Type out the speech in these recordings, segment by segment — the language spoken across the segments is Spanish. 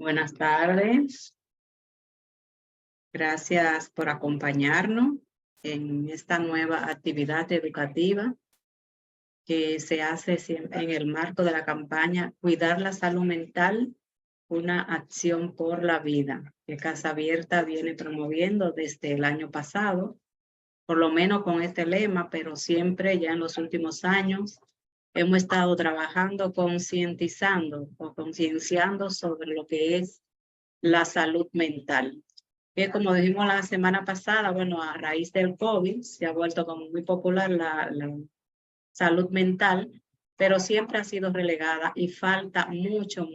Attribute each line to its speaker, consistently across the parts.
Speaker 1: Buenas tardes. Gracias por acompañarnos en esta nueva actividad educativa que se hace en el marco de la campaña Cuidar la Salud Mental, una acción por la vida, que Casa Abierta viene promoviendo desde el año pasado, por lo menos con este lema, pero siempre ya en los últimos años hemos estado trabajando concientizando o concienciando sobre lo que es la salud mental. Que como dijimos la semana pasada, bueno, a raíz del COVID se ha vuelto como muy popular la salud mental, pero siempre ha sido relegada y falta mucho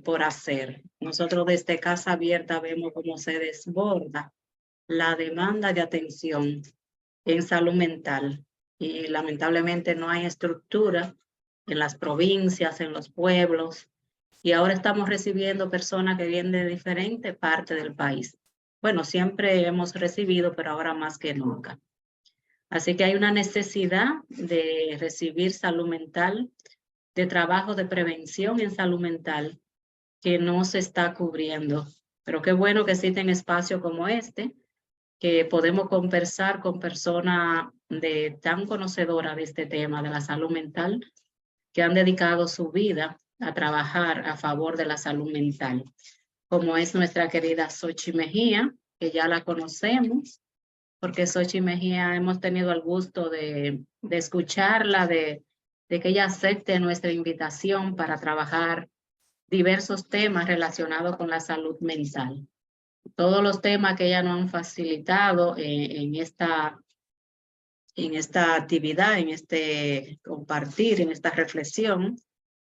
Speaker 1: por hacer. Nosotros desde Casa Abierta vemos cómo se desborda la demanda de atención en salud mental y lamentablemente no hay estructura en las provincias, en los pueblos, y ahora estamos recibiendo personas que vienen de diferentes partes del país. Bueno, siempre hemos recibido, pero ahora más que nunca. Así que hay una necesidad de recibir salud mental, de trabajo de prevención en salud mental que no se está cubriendo. Pero qué bueno que existen espacios como este, que podemos conversar con personas tan conocedoras de este tema de la salud mental, que han dedicado su vida a trabajar a favor de la salud mental, como es nuestra querida Xochitl Mejía, que ya la conocemos, porque Xochitl Mejía hemos tenido el gusto de escucharla, de que ella acepte nuestra invitación para trabajar diversos temas relacionados con la salud mental. Todos los temas que ella nos han facilitado en esta actividad, en este compartir, en esta reflexión,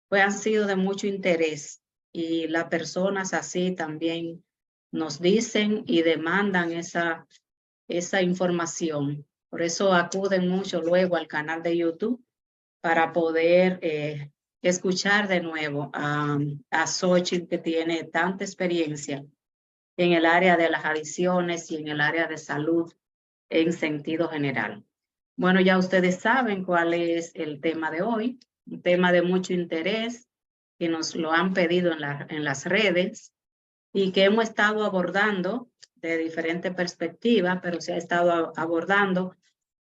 Speaker 1: pues han sido de mucho interés, y las personas así también nos dicen y demandan esa información. Por eso acuden mucho luego al canal de YouTube para poder escuchar de nuevo a Xochitl, que tiene tanta experiencia en el área de las adicciones y en el área de salud en sentido general. Bueno, ya ustedes saben cuál es el tema de hoy, un tema de mucho interés que nos lo han pedido en las redes y que hemos estado abordando de diferentes perspectivas, pero se ha estado abordando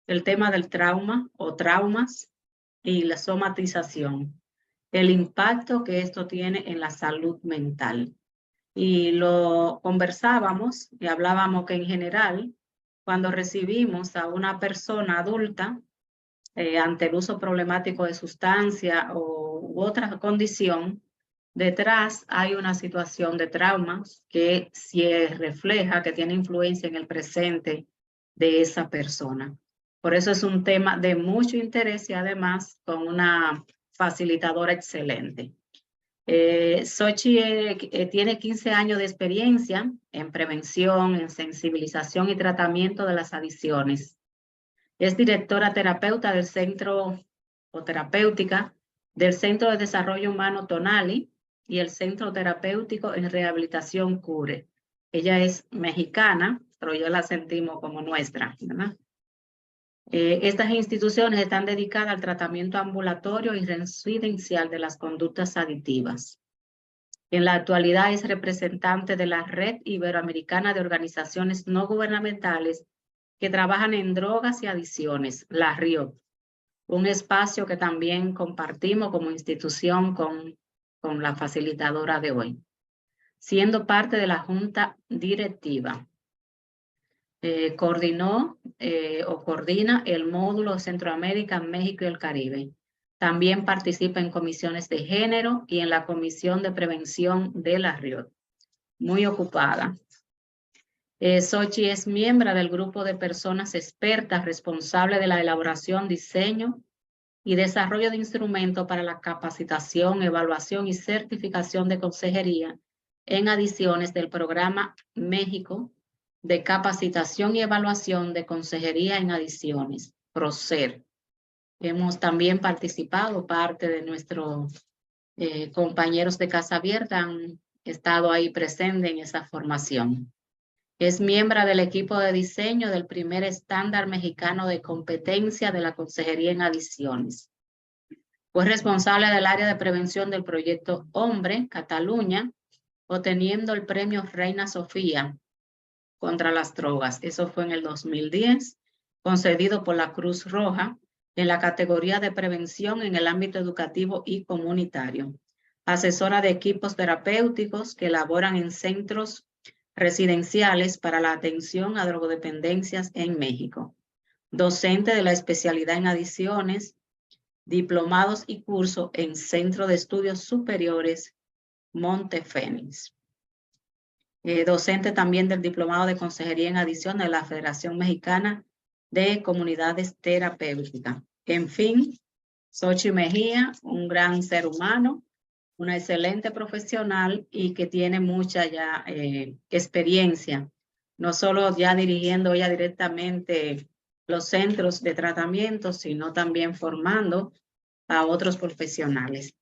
Speaker 1: el tema del trauma o traumas y la somatización, el impacto que esto tiene en la salud mental. Y lo conversábamos y hablábamos que en general, cuando recibimos a una persona adulta ante el uso problemático de sustancia u otra condición, detrás hay una situación de traumas que se refleja, que tiene influencia en el presente de esa persona. Por eso es un tema de mucho interés y además con una facilitadora excelente. Xochitl tiene 15 años de experiencia en prevención, en sensibilización y tratamiento de las adicciones. Es directora terapeuta del centro o terapéutica del Centro de Desarrollo Humano Tonali y el Centro Terapéutico en Rehabilitación Cure. Ella es mexicana, pero ya la sentimos como nuestra, ¿verdad? Estas instituciones están dedicadas al tratamiento ambulatorio y residencial de las conductas adictivas. En la actualidad es representante de la Red Iberoamericana de Organizaciones No Gubernamentales que trabajan en drogas y adicciones, la RIOD, un espacio que también compartimos como institución con la facilitadora de hoy, siendo parte de la Junta Directiva. Coordinó o coordina el módulo Centroamérica, México y el Caribe. También participa en comisiones de género y en la comisión de prevención de la RIOD. Muy ocupada. Xochitl es miembro del grupo de personas expertas responsables de la elaboración, diseño y desarrollo de instrumentos para la capacitación, evaluación y certificación de consejería en adicciones del programa México de capacitación y evaluación de consejería en adicciones, PROCER. Hemos también participado, parte de nuestros compañeros de Casa Abierta han estado ahí presentes en esa formación. Es miembro del equipo de diseño del primer estándar mexicano de competencia de la consejería en adicciones. Fue responsable del área de prevención del proyecto Hombre, Cataluña, obteniendo el premio Reina Sofía contra las drogas. Eso fue en el 2010, concedido por la Cruz Roja en la categoría de prevención en el ámbito educativo y comunitario. Asesora de equipos terapéuticos que laboran en centros residenciales para la atención a drogodependencias en México. Docente de la especialidad en adicciones, diplomados y curso en Centro de Estudios Superiores Montefénix. Docente también del Diplomado de Consejería en Adicción de la Federación Mexicana de Comunidades Terapéuticas. En fin, Xochitl Mejía, un gran ser humano, una excelente profesional y que tiene mucha ya experiencia, no solo ya dirigiendo ella directamente los centros de tratamiento, sino también formando a otros profesionales.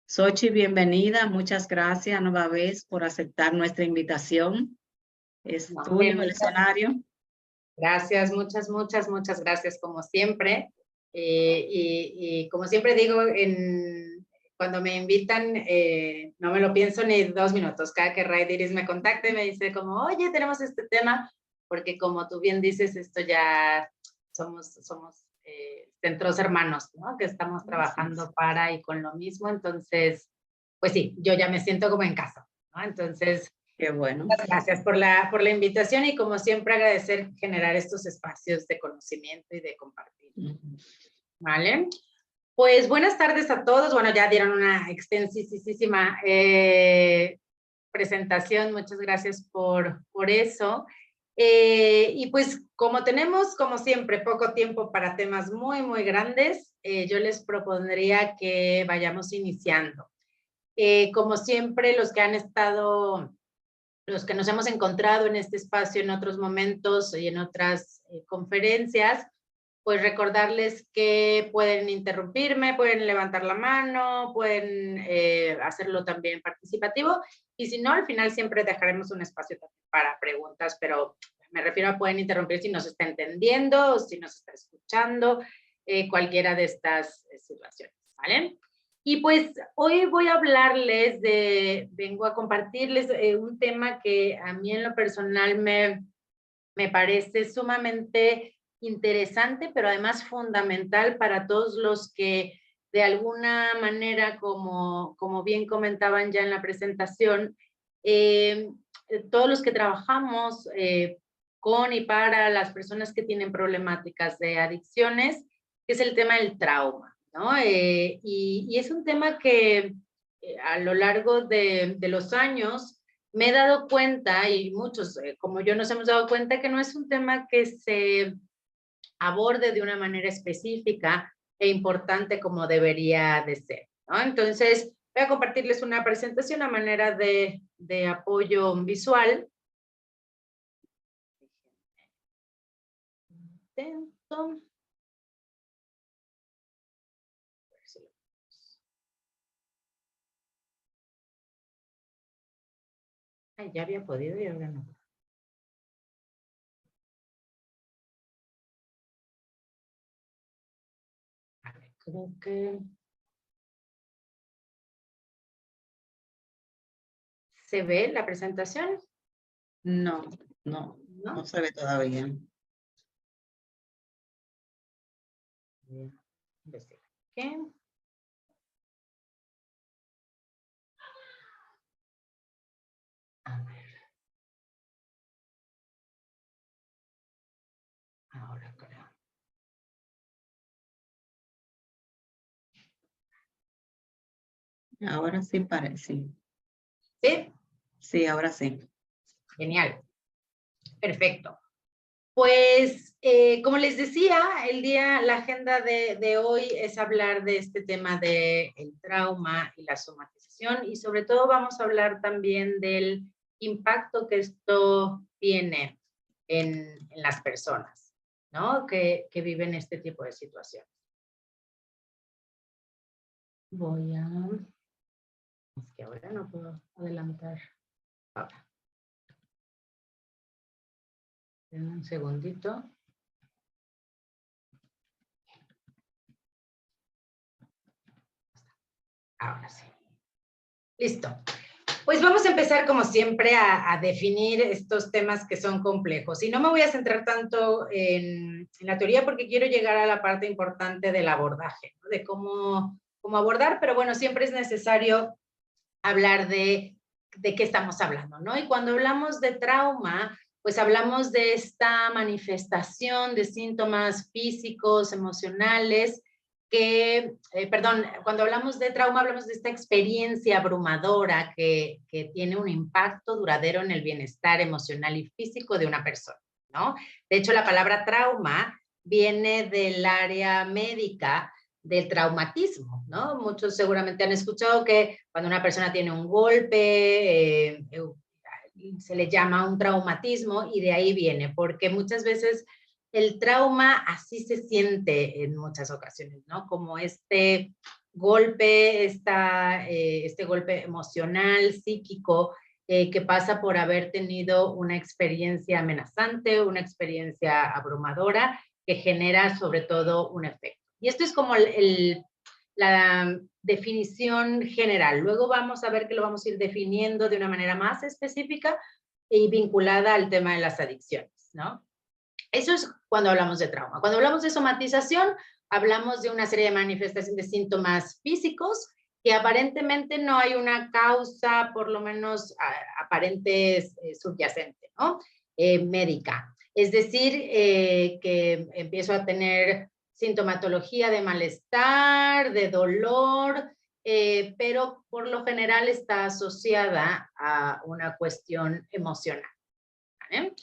Speaker 1: Xochitl, bienvenida, muchas gracias nueva vez por aceptar nuestra invitación. Es tuyo el escenario.
Speaker 2: Gracias, muchas gracias como siempre. Y como siempre digo, cuando me invitan, no me lo pienso ni 2 minutos. Cada que Ray Diris me contacte, me dice como, oye, tenemos este tema, porque como tú bien dices, esto ya somos centros hermanos, ¿no? Que estamos trabajando para y con lo mismo. Entonces, pues sí, yo ya me siento como en casa, ¿no? Entonces,
Speaker 1: qué bueno.
Speaker 2: Muchas gracias por la invitación y como siempre agradecer generar estos espacios de conocimiento y de compartir. ¿Vale? Pues buenas tardes a todos. Bueno, ya dieron una extensísima presentación. Muchas gracias por eso. Y pues como tenemos, como siempre, poco tiempo para temas muy grandes, yo les propondría que vayamos iniciando. Como siempre, los que nos hemos encontrado en este espacio en otros momentos y en otras conferencias, pues recordarles que pueden interrumpirme, pueden levantar la mano, pueden hacerlo también participativo, y si no, al final siempre dejaremos un espacio para preguntas, pero me refiero a pueden interrumpir si nos está entendiendo o si nos está escuchando, cualquiera de estas situaciones, ¿vale? Y pues hoy voy a hablarles vengo a compartirles un tema que a mí en lo personal me parece sumamente interesante, pero además fundamental para todos los que de alguna manera, como bien comentaban ya en la presentación, todos los que trabajamos con y para las personas que tienen problemáticas de adicciones, que es el tema del trauma, ¿no? Y es un tema que a lo largo de los años me he dado cuenta, y muchos como yo nos hemos dado cuenta, que no es un tema que se aborde de una manera específica e importante como debería de ser, ¿no? Entonces, voy a compartirles una presentación a manera de apoyo visual. Intento. Ay, ya había podido y ahora no. A ver, creo que... ¿Se ve la presentación?
Speaker 1: No se ve todavía.
Speaker 2: ¿Qué? A ver. Ahora creo.
Speaker 1: Ahora sí parece.
Speaker 2: ¿Sí?
Speaker 1: Sí, ahora sí.
Speaker 2: Genial. Perfecto. Pues, como les decía, la agenda de hoy es hablar de este tema del trauma y la somatización, y sobre todo vamos a hablar también del impacto que esto tiene en las personas, ¿no? Que viven este tipo de situaciones. Es que ahora no puedo adelantar. Ahora. Denme un segundito. Ahora sí. Listo. Pues vamos a empezar, como siempre, a definir estos temas que son complejos. Y no me voy a centrar tanto en la teoría porque quiero llegar a la parte importante del abordaje, ¿no? De cómo abordar, pero bueno, siempre es necesario hablar de qué estamos hablando, ¿no? Y cuando hablamos de trauma, pues hablamos de esta manifestación de síntomas físicos, emocionales, cuando hablamos de trauma, hablamos de esta experiencia abrumadora que tiene un impacto duradero en el bienestar emocional y físico de una persona, ¿no? De hecho, la palabra trauma viene del área médica del traumatismo, ¿no? Muchos seguramente han escuchado que cuando una persona tiene un golpe, se le llama un traumatismo y de ahí viene, porque muchas veces el trauma así se siente en muchas ocasiones, ¿no? Como este golpe, este golpe emocional, psíquico, que pasa por haber tenido una experiencia amenazante, una experiencia abrumadora, que genera sobre todo un efecto. Y esto es como la definición general. Luego vamos a ver que lo vamos a ir definiendo de una manera más específica y vinculada al tema de las adicciones, ¿no? Eso es cuando hablamos de trauma. Cuando hablamos de somatización, hablamos de una serie de manifestaciones de síntomas físicos que aparentemente no hay una causa, por lo menos aparente subyacente, ¿no? Médica. Es decir, que empiezo a tener sintomatología de malestar, de dolor, pero por lo general está asociada a una cuestión emocional, ¿vale?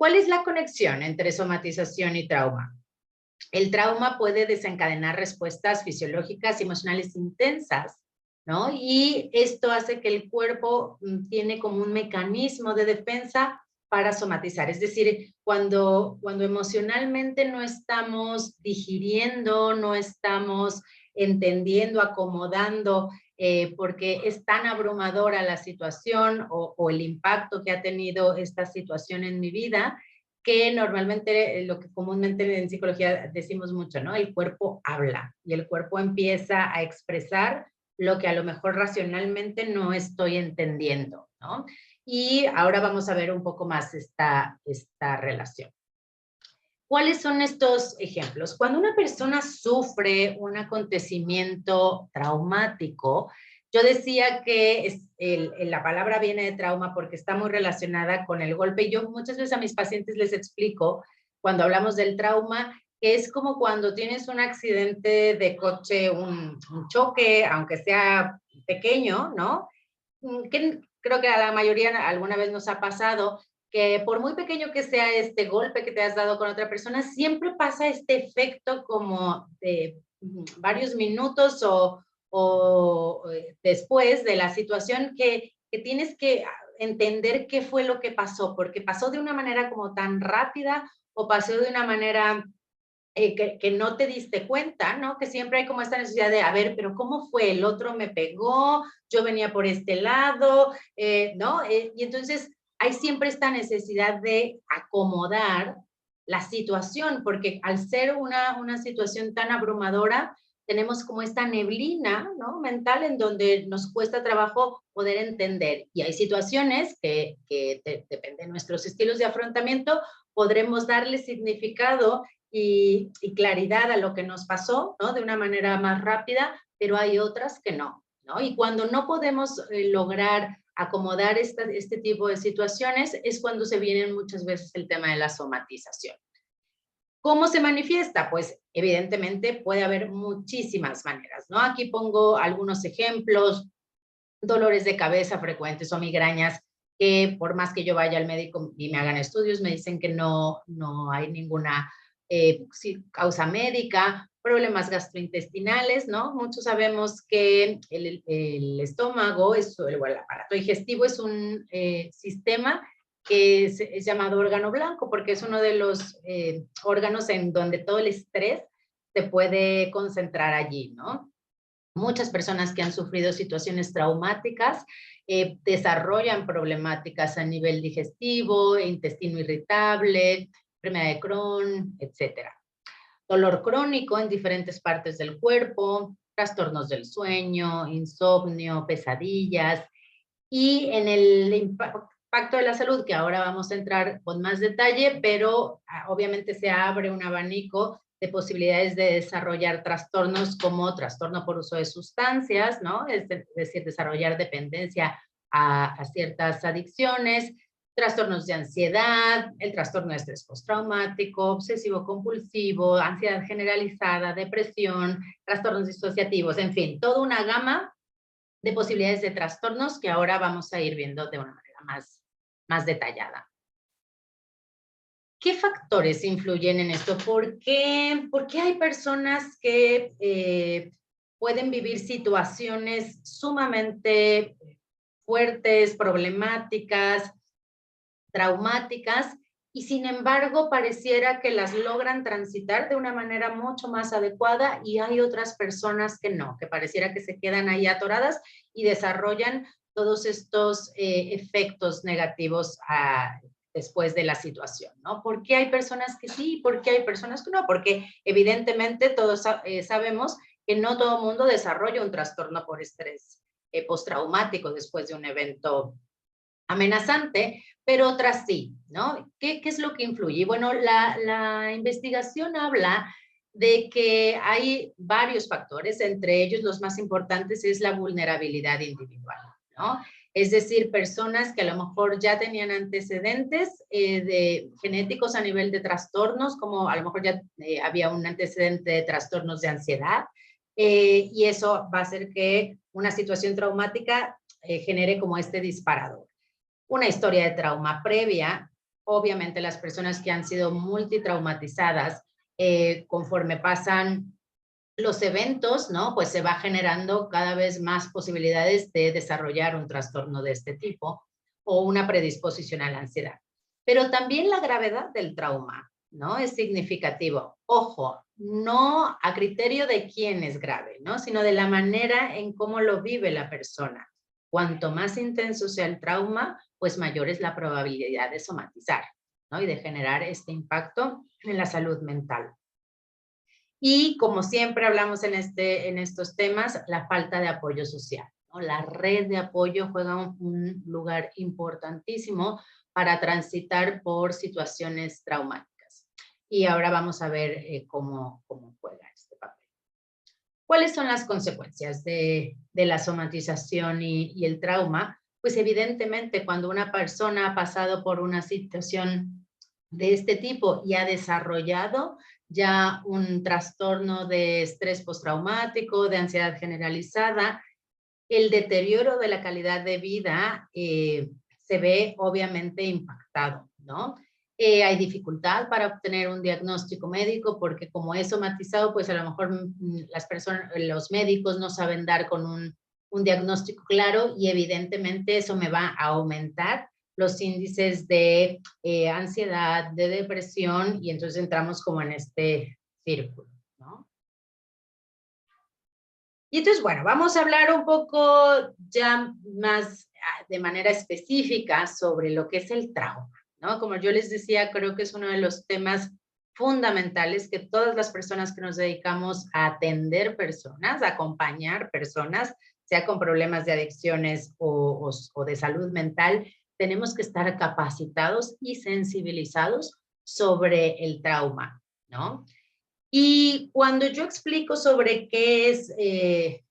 Speaker 2: ¿Cuál es la conexión entre somatización y trauma? El trauma puede desencadenar respuestas fisiológicas y emocionales intensas, ¿no? Y esto hace que el cuerpo tiene como un mecanismo de defensa para somatizar. Es decir, cuando emocionalmente no estamos digiriendo, no estamos entendiendo, acomodando, porque es tan abrumadora la situación o el impacto que ha tenido esta situación en mi vida, que normalmente lo que comúnmente en psicología decimos mucho, ¿no? El cuerpo habla y el cuerpo empieza a expresar lo que a lo mejor racionalmente no estoy entendiendo, ¿no? Y ahora vamos a ver un poco más esta relación. ¿Cuáles son estos ejemplos? Cuando una persona sufre un acontecimiento traumático, yo decía que la palabra viene de trauma porque está muy relacionada con el golpe. Y yo muchas veces a mis pacientes les explico, cuando hablamos del trauma, que es como cuando tienes un accidente de coche, un choque, aunque sea pequeño, ¿no? Que creo que a la mayoría alguna vez nos ha pasado, que por muy pequeño que sea este golpe que te has dado con otra persona, siempre pasa este efecto como de varios minutos o después de la situación que tienes que entender qué fue lo que pasó, porque pasó de una manera como tan rápida o pasó de una manera que no te diste cuenta, ¿no? Que siempre hay como esta necesidad de, a ver, pero ¿cómo fue? El otro me pegó, yo venía por este lado, ¿no? Y entonces hay siempre esta necesidad de acomodar la situación, porque al ser una situación tan abrumadora, tenemos como esta neblina, ¿no? Mental en donde nos cuesta trabajo poder entender. Y hay situaciones que depende de nuestros estilos de afrontamiento, podremos darle significado y claridad a lo que nos pasó, ¿no? De una manera más rápida, pero hay otras que no, ¿no? Y cuando no podemos lograr acomodar este tipo de situaciones es cuando se vienen muchas veces el tema de la somatización. ¿Cómo se manifiesta? Pues evidentemente puede haber muchísimas maneras, ¿no? Aquí pongo algunos ejemplos: dolores de cabeza frecuentes o migrañas que por más que yo vaya al médico y me hagan estudios, me dicen que no hay ninguna causa médica, problemas gastrointestinales, ¿no? Muchos sabemos que el estómago, el aparato digestivo es un sistema que es llamado órgano blanco porque es uno de los órganos en donde todo el estrés se puede concentrar allí, ¿no? Muchas personas que han sufrido situaciones traumáticas desarrollan problemáticas a nivel digestivo, intestino irritable, enfermedad de Crohn, etc. Dolor crónico en diferentes partes del cuerpo, trastornos del sueño, insomnio, pesadillas. Y en el impacto de la salud, que ahora vamos a entrar con más detalle, pero obviamente se abre un abanico de posibilidades de desarrollar trastornos como trastorno por uso de sustancias, ¿no? Es decir, desarrollar dependencia a ciertas adicciones, trastornos de ansiedad, el trastorno de estrés postraumático, obsesivo compulsivo, ansiedad generalizada, depresión, trastornos disociativos, en fin, toda una gama de posibilidades de trastornos que ahora vamos a ir viendo de una manera más detallada. ¿Qué factores influyen en esto? ¿Por qué hay personas que pueden vivir situaciones sumamente fuertes, problemáticas, traumáticas, y sin embargo pareciera que las logran transitar de una manera mucho más adecuada, y hay otras personas que no, que pareciera que se quedan ahí atoradas y desarrollan todos estos efectos negativos después de la situación, ¿no? ¿Por qué hay personas que sí? ¿Por qué hay personas que no? Porque evidentemente todos sabemos que no todo el mundo desarrolla un trastorno por estrés postraumático después de un evento amenazante, pero otras sí, ¿no? ¿Qué es lo que influye? Bueno, la investigación habla de que hay varios factores, entre ellos los más importantes es la vulnerabilidad individual, ¿no? Es decir, personas que a lo mejor ya tenían antecedentes de genéticos a nivel de trastornos, como a lo mejor ya había un antecedente de trastornos de ansiedad, y eso va a hacer que una situación traumática genere como este disparador. Una historia de trauma previa, obviamente las personas que han sido multitraumatizadas, conforme pasan los eventos, ¿no? Pues se va generando cada vez más posibilidades de desarrollar un trastorno de este tipo o una predisposición a la ansiedad. Pero también la gravedad del trauma, ¿no? Es significativo. Ojo, no a criterio de quién es grave, ¿no? Sino de la manera en cómo lo vive la persona. Cuanto más intenso sea el trauma, pues mayor es la probabilidad de somatizar, ¿no? Y de generar este impacto en la salud mental. Y como siempre hablamos en estos temas, la falta de apoyo social, ¿no? La red de apoyo juega un lugar importantísimo para transitar por situaciones traumáticas. Y ahora vamos a ver cómo juega este papel. ¿Cuáles son las consecuencias de la somatización y el trauma? Pues evidentemente cuando una persona ha pasado por una situación de este tipo y ha desarrollado ya un trastorno de estrés postraumático, de ansiedad generalizada, el deterioro de la calidad de vida se ve obviamente impactado, ¿no? Hay dificultad para obtener un diagnóstico médico porque como es somatizado, pues a lo mejor los médicos no saben dar con un diagnóstico claro y evidentemente eso me va a aumentar los índices de ansiedad, de depresión y entonces entramos como en este círculo, ¿no? Y entonces, bueno, vamos a hablar un poco ya más de manera específica sobre lo que es el trauma, ¿no? Como yo les decía, creo que es uno de los temas fundamentales que todas las personas que nos dedicamos a atender personas, a acompañar personas, sea con problemas de adicciones o de salud mental, tenemos que estar capacitados y sensibilizados sobre el trauma, ¿no? Y cuando yo explico sobre qué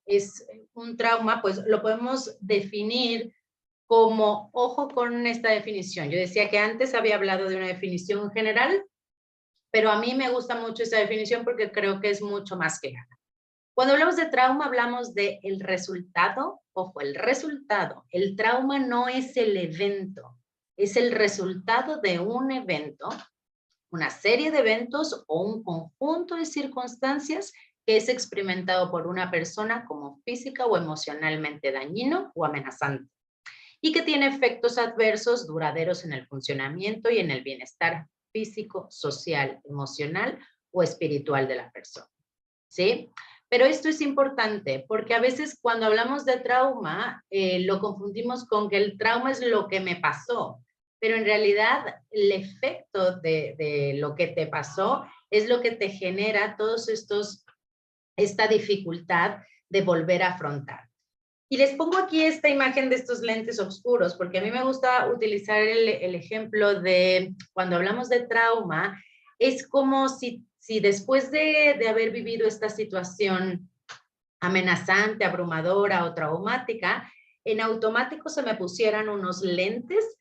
Speaker 2: es un trauma, pues lo podemos definir como, ojo con esta definición. Yo decía que antes había hablado de una definición general, pero a mí me gusta mucho esta definición porque creo que es mucho más clara. Cuando hablamos de trauma, hablamos de el resultado, ojo, el resultado. El trauma no es el evento, es el resultado de un evento, una serie de eventos o un conjunto de circunstancias que es experimentado por una persona como física o emocionalmente dañino o amenazante y que tiene efectos adversos duraderos en el funcionamiento y en el bienestar físico, social, emocional o espiritual de la persona, ¿sí? Pero esto es importante porque a veces cuando hablamos de trauma lo confundimos con que el trauma es lo que me pasó, pero en realidad el efecto de lo que te pasó es lo que te genera esta dificultad de volver a afrontar. Y les pongo aquí esta imagen de estos lentes oscuros, porque a mí me gusta utilizar el ejemplo de cuando hablamos de trauma, es como si después de haber vivido esta situación amenazante, abrumadora o traumática, en automático se me pusieran unos lentes,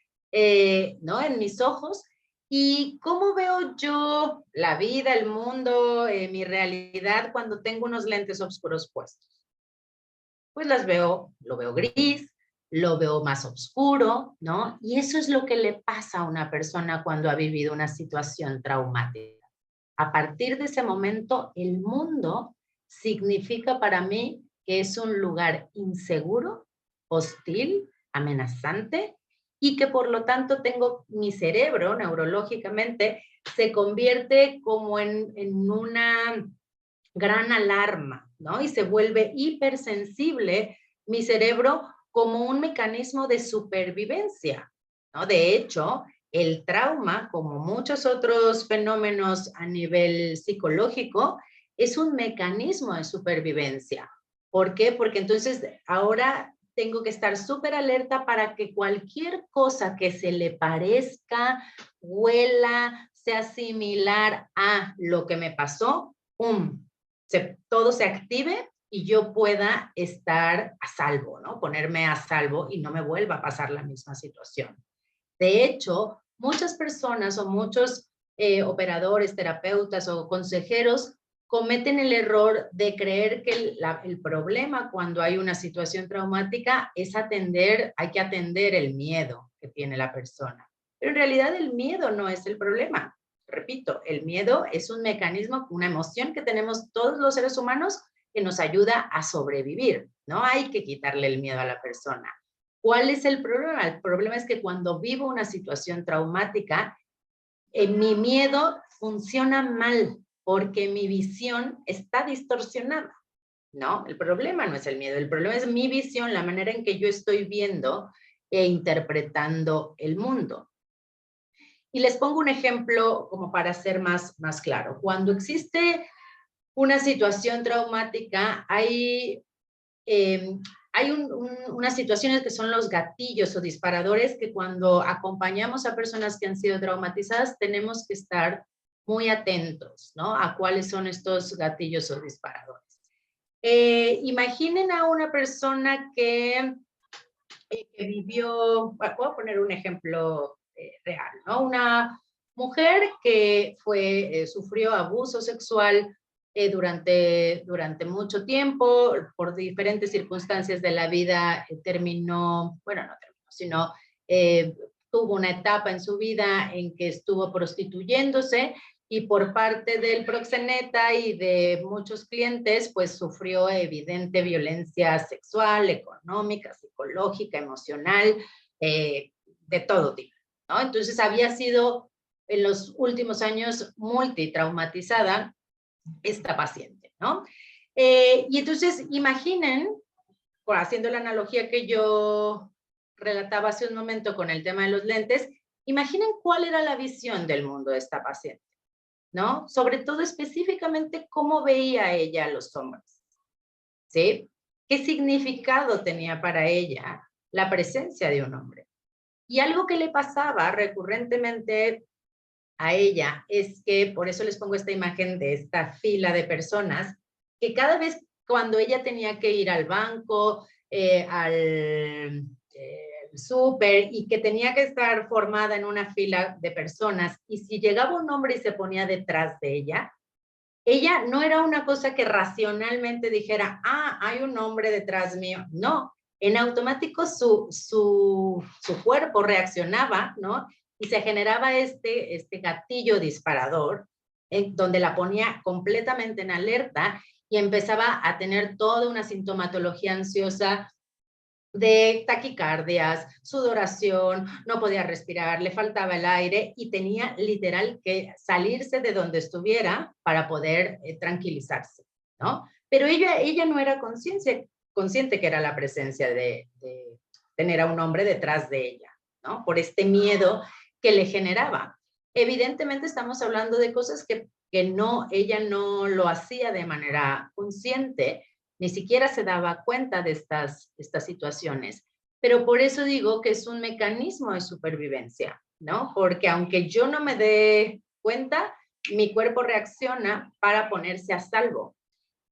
Speaker 2: ¿no? En mis ojos. ¿Y cómo veo yo la vida, el mundo, mi realidad cuando tengo unos lentes oscuros puestos? Pues lo veo gris, lo veo más oscuro, ¿no? Y eso es lo que le pasa a una persona cuando ha vivido una situación traumática. A partir de ese momento, el mundo significa para mí que es un lugar inseguro, hostil, amenazante, y que por lo tanto mi cerebro, neurológicamente, se convierte como en una gran alarma, ¿no? Y se vuelve hipersensible mi cerebro como un mecanismo de supervivencia, ¿no? De hecho, el trauma, como muchos otros fenómenos a nivel psicológico, es un mecanismo de supervivencia. ¿Por qué? Porque entonces ahora tengo que estar súper alerta para que cualquier cosa que se le parezca, huela, sea similar a lo que me pasó, todo se active y yo pueda estar a salvo, ¿no? Ponerme a salvo y no me vuelva a pasar la misma situación. De hecho, muchas personas o muchos operadores, terapeutas o consejeros cometen el error de creer que el problema cuando hay una situación traumática es hay que atender el miedo que tiene la persona. Pero en realidad el miedo no es el problema. Repito, el miedo es un mecanismo, una emoción que tenemos todos los seres humanos que nos ayuda a sobrevivir. No hay que quitarle el miedo a la persona. ¿Cuál es el problema? El problema es que cuando vivo una situación traumática, mi miedo funciona mal porque mi visión está distorsionada, ¿no? El problema no es el miedo, el problema es mi visión, la manera en que yo estoy viendo e interpretando el mundo. Y les pongo un ejemplo como para ser más claro. Cuando existe una situación traumática, hay unas situaciones que son los gatillos o disparadores que cuando acompañamos a personas que han sido traumatizadas tenemos que estar muy atentos, ¿no? A cuáles son estos gatillos o disparadores. Imaginen a una persona que vivió, voy a poner un ejemplo real, ¿no? Una mujer que sufrió abuso sexual durante mucho tiempo, por diferentes circunstancias de la vida, terminó, sino tuvo una etapa en su vida en que estuvo prostituyéndose y por parte del proxeneta y de muchos clientes, pues sufrió evidente violencia sexual, económica, psicológica, emocional, de todo tipo, ¿no? Entonces había sido en los últimos años multitraumatizada esta paciente, ¿no? Y entonces imaginen, haciendo la analogía que yo relataba hace un momento con el tema de los lentes, imaginen cuál era la visión del mundo de esta paciente, ¿no? Sobre todo específicamente cómo veía ella a los hombres, ¿sí? ¿Qué significado tenía para ella la presencia de un hombre? Y algo que le pasaba recurrentemente a ella es que, por eso les pongo esta imagen de esta fila de personas, que cada vez cuando ella tenía que ir al banco, al súper, y que tenía que estar formada en una fila de personas, y si llegaba un hombre y se ponía detrás de ella no era una cosa que racionalmente dijera, hay un hombre detrás mío. No, en automático su cuerpo reaccionaba, ¿no? Y se generaba este gatillo disparador, donde la ponía completamente en alerta y empezaba a tener toda una sintomatología ansiosa de taquicardias, sudoración, no podía respirar, le faltaba el aire y tenía literal que salirse de donde estuviera para poder tranquilizarse, ¿no? Pero ella no era consciente que era la presencia de tener a un hombre detrás de ella, ¿no? Por este miedo que le generaba. Evidentemente estamos hablando de cosas que ella no lo hacía de manera consciente, ni siquiera se daba cuenta de estas situaciones. Pero por eso digo que es un mecanismo de supervivencia, ¿no? Porque aunque yo no me dé cuenta, mi cuerpo reacciona para ponerse a salvo.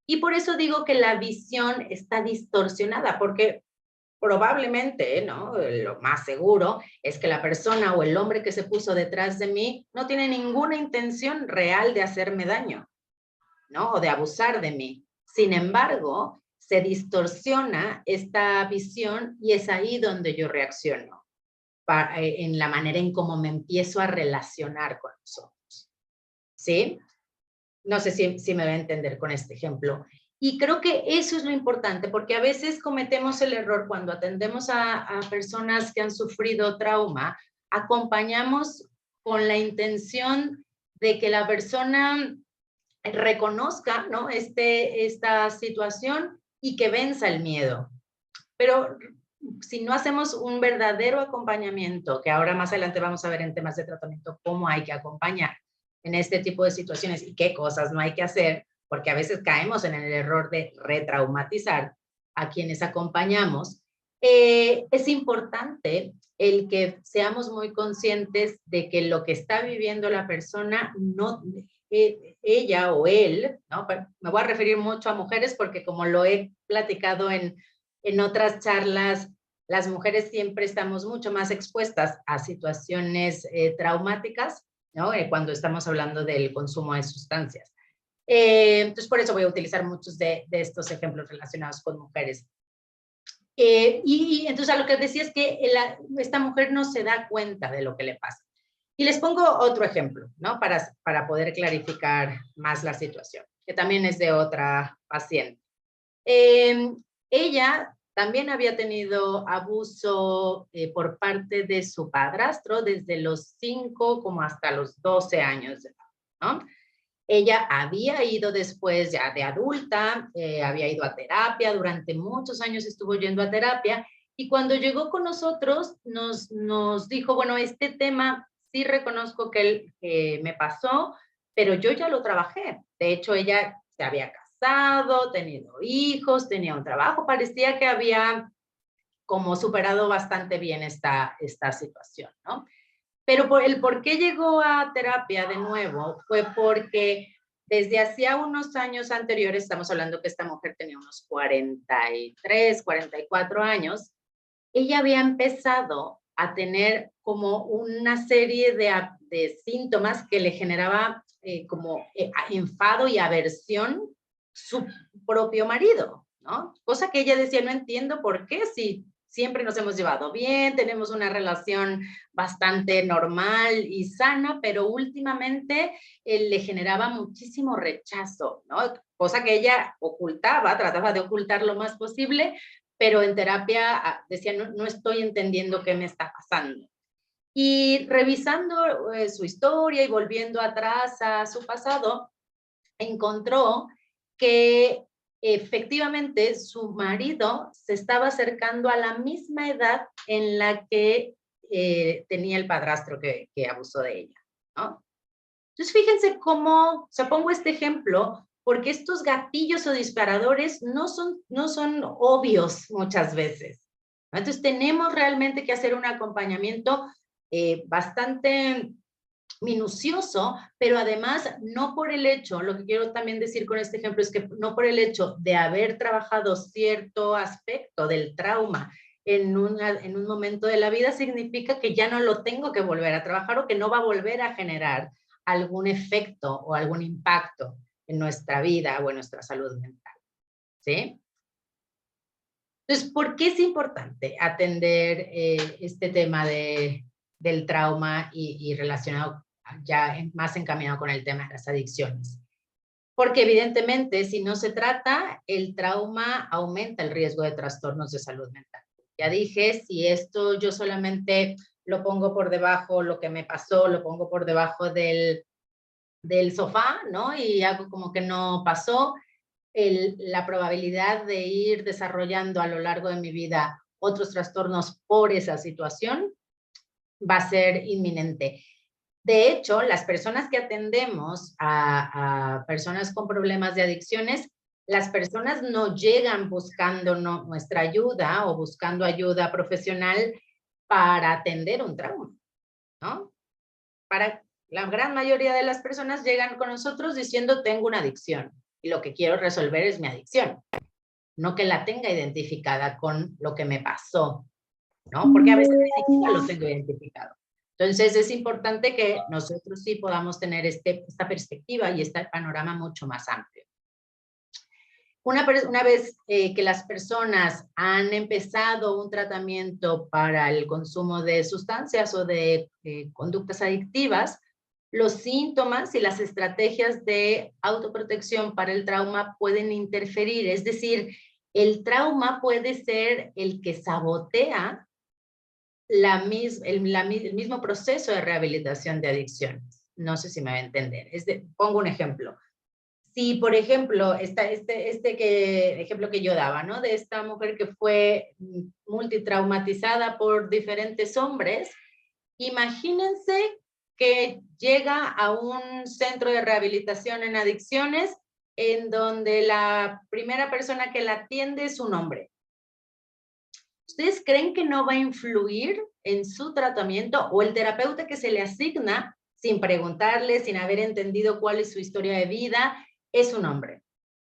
Speaker 2: Y por eso digo que la visión está distorsionada, porque probablemente, ¿no? Lo más seguro es que la persona o el hombre que se puso detrás de mí no tiene ninguna intención real de hacerme daño, ¿no? O de abusar de mí. Sin embargo, se distorsiona esta visión y es ahí donde yo reacciono, en la manera en cómo me empiezo a relacionar con los otros. ¿Sí? No sé si me va a entender con este ejemplo. Y creo que eso es lo importante, porque a veces cometemos el error cuando atendemos a personas que han sufrido trauma, acompañamos con la intención de que la persona reconozca, ¿no? esta situación y que venza el miedo. Pero si no hacemos un verdadero acompañamiento, que ahora más adelante vamos a ver en temas de tratamiento cómo hay que acompañar en este tipo de situaciones y qué cosas no hay que hacer, porque a veces caemos en el error de retraumatizar a quienes acompañamos, es importante el que seamos muy conscientes de que lo que está viviendo la persona, no, ella o él, ¿no? Me voy a referir mucho a mujeres porque como lo he platicado en otras charlas, las mujeres siempre estamos mucho más expuestas a situaciones traumáticas, ¿no? Cuando estamos hablando del consumo de sustancias. Entonces, por eso voy a utilizar muchos de estos ejemplos relacionados con mujeres. Y entonces a lo que decía es que esta mujer no se da cuenta de lo que le pasa. Y les pongo otro ejemplo, ¿no? Para poder clarificar más la situación, que también es de otra paciente. Ella también había tenido abuso por parte de su padrastro desde los 5 como hasta los 12 años de edad, ¿no? Ella había ido después ya de adulta, había ido a terapia, durante muchos años estuvo yendo a terapia y cuando llegó con nosotros nos dijo, bueno, este tema sí reconozco que me pasó, pero yo ya lo trabajé. De hecho, ella se había casado, tenido hijos, tenía un trabajo, parecía que había como superado bastante bien esta situación, ¿no? Pero el por qué llegó a terapia de nuevo fue porque desde hacía unos años anteriores, estamos hablando que esta mujer tenía unos 43, 44 años, ella había empezado a tener como una serie de síntomas que le generaba como enfado y aversión su propio marido, ¿no? Cosa que ella decía, no entiendo por qué, si siempre nos hemos llevado bien, tenemos una relación bastante normal y sana, pero últimamente le generaba muchísimo rechazo, ¿no? Cosa que ella ocultaba, trataba de ocultar lo más posible, pero en terapia decía, no estoy entendiendo qué me está pasando. Y revisando su historia y volviendo atrás a su pasado, encontró que efectivamente su marido se estaba acercando a la misma edad en la que tenía el padrastro que abusó de ella, ¿no? Entonces, fíjense cómo, o sea, pongo este ejemplo, porque estos gatillos o disparadores no son obvios muchas veces, ¿no? Entonces, tenemos realmente que hacer un acompañamiento bastante minucioso, pero además no por el hecho, lo que quiero también decir con este ejemplo es que no por el hecho de haber trabajado cierto aspecto del trauma en un momento de la vida significa que ya no lo tengo que volver a trabajar o que no va a volver a generar algún efecto o algún impacto en nuestra vida o en nuestra salud mental, ¿sí? Entonces, ¿por qué es importante atender este tema del trauma y relacionado ya más encaminado con el tema de las adicciones? Porque evidentemente, si no se trata, el trauma aumenta el riesgo de trastornos de salud mental. Ya dije, si esto yo solamente lo pongo por debajo, lo que me pasó, lo pongo por debajo del sofá, ¿no? Y hago como que no pasó, la probabilidad de ir desarrollando a lo largo de mi vida otros trastornos por esa situación va a ser inminente. De hecho, las personas que atendemos a personas con problemas de adicciones las personas no llegan buscando nuestra ayuda o buscando ayuda profesional para atender un trauma, ¿no? La gran mayoría de las personas llegan con nosotros diciendo tengo una adicción y lo que quiero resolver es mi adicción, no que la tenga identificada con lo que me pasó, ¿no? Porque a veces ni siquiera lo tengo identificado. Entonces es importante que nosotros sí podamos tener esta perspectiva y este panorama mucho más amplio. Una vez que las personas han empezado un tratamiento para el consumo de sustancias o de conductas adictivas, los síntomas y las estrategias de autoprotección para el trauma pueden interferir. Es decir, el trauma puede ser el que sabotea el mismo proceso de rehabilitación de adicciones. No sé si me va a entender. Pongo un ejemplo. Si, por ejemplo, ejemplo que yo daba, ¿no? De esta mujer que fue multitraumatizada por diferentes hombres, imagínense que llega a un centro de rehabilitación en adicciones en donde la primera persona que la atiende es un hombre. ¿Ustedes creen que no va a influir en su tratamiento o el terapeuta que se le asigna, sin preguntarle, sin haber entendido cuál es su historia de vida, es un hombre,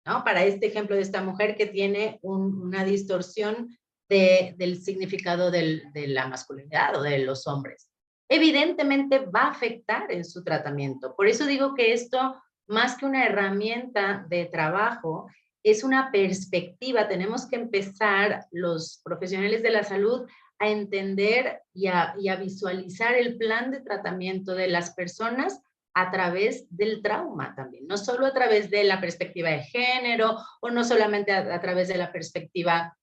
Speaker 2: ¿no? Para este ejemplo de esta mujer que tiene una distorsión del significado de la masculinidad o de los hombres. Evidentemente va a afectar en su tratamiento. Por eso digo que esto, más que una herramienta de trabajo, es una perspectiva. Tenemos que empezar los profesionales de la salud a entender y a visualizar el plan de tratamiento de las personas a través del trauma también, no solo a través de la perspectiva de género o no solamente a través de la perspectiva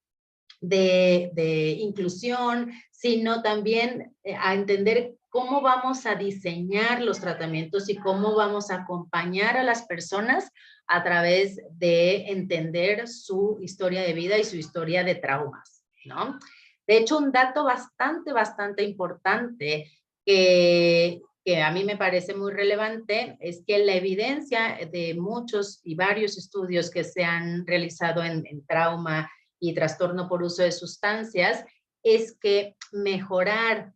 Speaker 2: de inclusión, sino también a entender cómo vamos a diseñar los tratamientos y cómo vamos a acompañar a las personas a través de entender su historia de vida y su historia de traumas, ¿no? De hecho, un dato bastante importante que a mí me parece muy relevante es que la evidencia de muchos y varios estudios que se han realizado en trauma y trastorno por uso de sustancias es que mejorar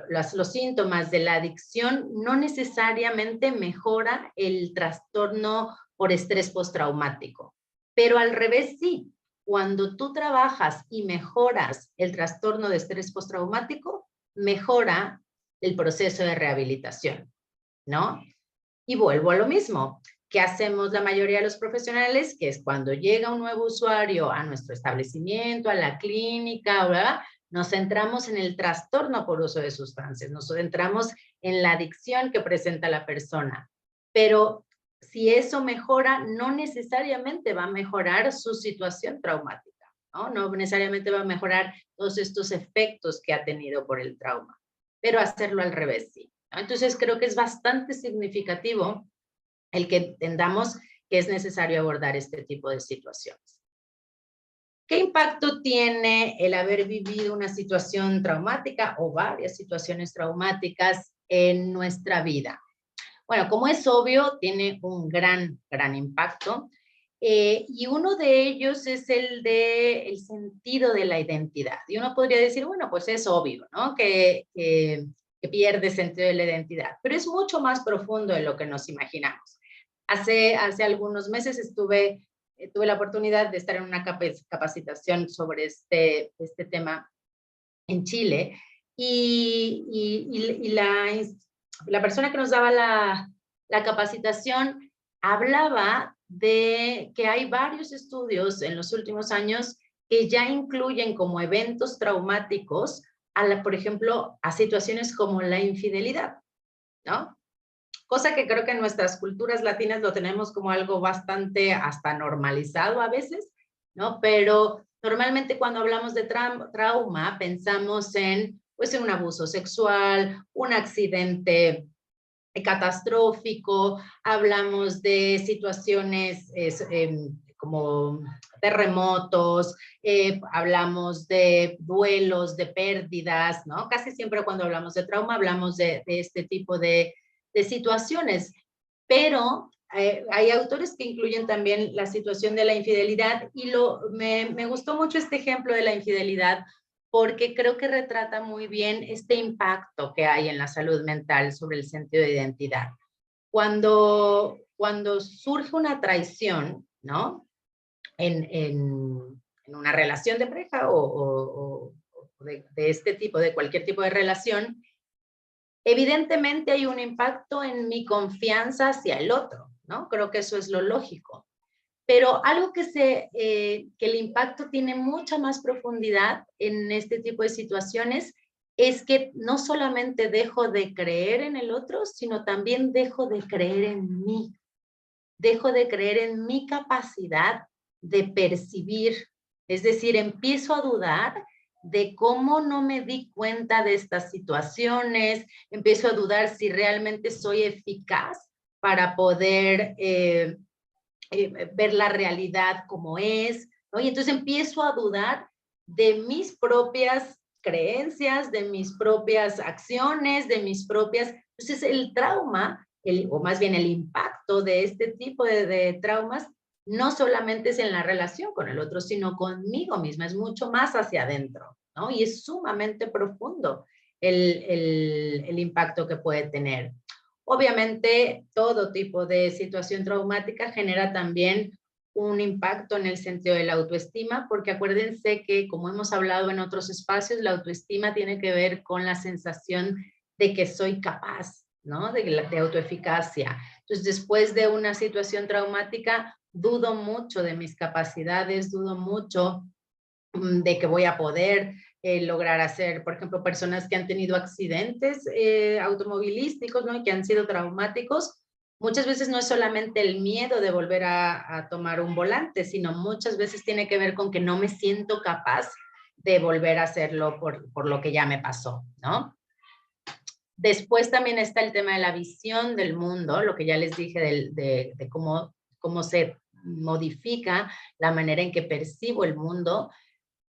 Speaker 2: los síntomas de la adicción no necesariamente mejora el trastorno por estrés postraumático, pero al revés sí. Cuando tú trabajas y mejoras el trastorno de estrés postraumático, mejora el proceso de rehabilitación, ¿no? Y vuelvo a lo mismo. ¿Qué hacemos la mayoría de los profesionales? Que es cuando llega un nuevo usuario a nuestro establecimiento, a la clínica, ¿verdad? Nos centramos en el trastorno por uso de sustancias, nos centramos en la adicción que presenta la persona. Pero si eso mejora, no necesariamente va a mejorar su situación traumática, ¿no? No necesariamente va a mejorar todos estos efectos que ha tenido por el trauma, pero hacerlo al revés, sí. Entonces creo que es bastante significativo el que entendamos que es necesario abordar este tipo de situaciones. ¿Qué impacto tiene el haber vivido una situación traumática o varias situaciones traumáticas en nuestra vida? Bueno, como es obvio, tiene un gran impacto. Y uno de ellos es el sentido de la identidad. Y uno podría decir, bueno, pues es obvio, ¿no? Que pierde sentido de la identidad. Pero es mucho más profundo de lo que nos imaginamos. Hace algunos meses tuve la oportunidad de estar en una capacitación sobre este tema en Chile. Y la persona que nos daba la capacitación hablaba de que hay varios estudios en los últimos años que ya incluyen como eventos traumáticos, por ejemplo, a situaciones como la infidelidad, ¿no? Cosa que creo que en nuestras culturas latinas lo tenemos como algo bastante hasta normalizado a veces, ¿no? Pero normalmente cuando hablamos de trauma pensamos en un abuso sexual, un accidente catastrófico, hablamos de situaciones como terremotos, hablamos de duelos, de pérdidas, ¿no? Casi siempre cuando hablamos de trauma hablamos de este tipo de situaciones, pero hay autores que incluyen también la situación de la infidelidad y me gustó mucho este ejemplo de la infidelidad porque creo que retrata muy bien este impacto que hay en la salud mental sobre el sentido de identidad. Cuando surge una traición, ¿no? En una relación de pareja o de este tipo, de cualquier tipo de relación, evidentemente hay un impacto en mi confianza hacia el otro, ¿no? Creo que eso es lo lógico. Pero algo que el impacto tiene mucha más profundidad en este tipo de situaciones es que no solamente dejo de creer en el otro, sino también dejo de creer en mí. Dejo de creer en mi capacidad de percibir. Es decir, empiezo a dudar de cómo no me di cuenta de estas situaciones, empiezo a dudar si realmente soy eficaz para poder ver la realidad como es, ¿no? Y entonces empiezo a dudar de mis propias creencias, de mis propias acciones, de mis propias... Entonces el trauma, o más bien el impacto de este tipo de traumas, no solamente es en la relación con el otro, sino conmigo misma, es mucho más hacia adentro, ¿no? Y es sumamente profundo el impacto que puede tener. Obviamente, todo tipo de situación traumática genera también un impacto en el sentido de la autoestima, porque acuérdense que, como hemos hablado en otros espacios, la autoestima tiene que ver con la sensación de que soy capaz, ¿no? De autoeficacia. Entonces, después de una situación traumática, dudo mucho de mis capacidades, dudo mucho de que voy a poder lograr hacer, por ejemplo, personas que han tenido accidentes automovilísticos, ¿no? Y que han sido traumáticos, muchas veces no es solamente el miedo de volver a tomar un volante, sino muchas veces tiene que ver con que no me siento capaz de volver a hacerlo por lo que ya me pasó, ¿no? Después también está el tema de la visión del mundo, lo que ya les dije de cómo se modifica la manera en que percibo el mundo.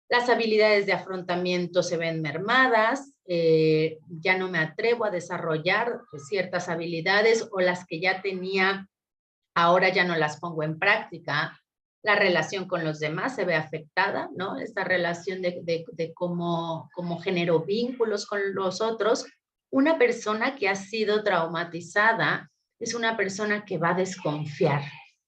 Speaker 2: Las habilidades de afrontamiento se ven mermadas, ya no me atrevo a desarrollar ciertas habilidades o las que ya tenía, ahora ya no las pongo en práctica. La relación con los demás se ve afectada, ¿no? Esta relación de cómo genero vínculos con los otros. Una persona que ha sido traumatizada es una persona que va a desconfiar,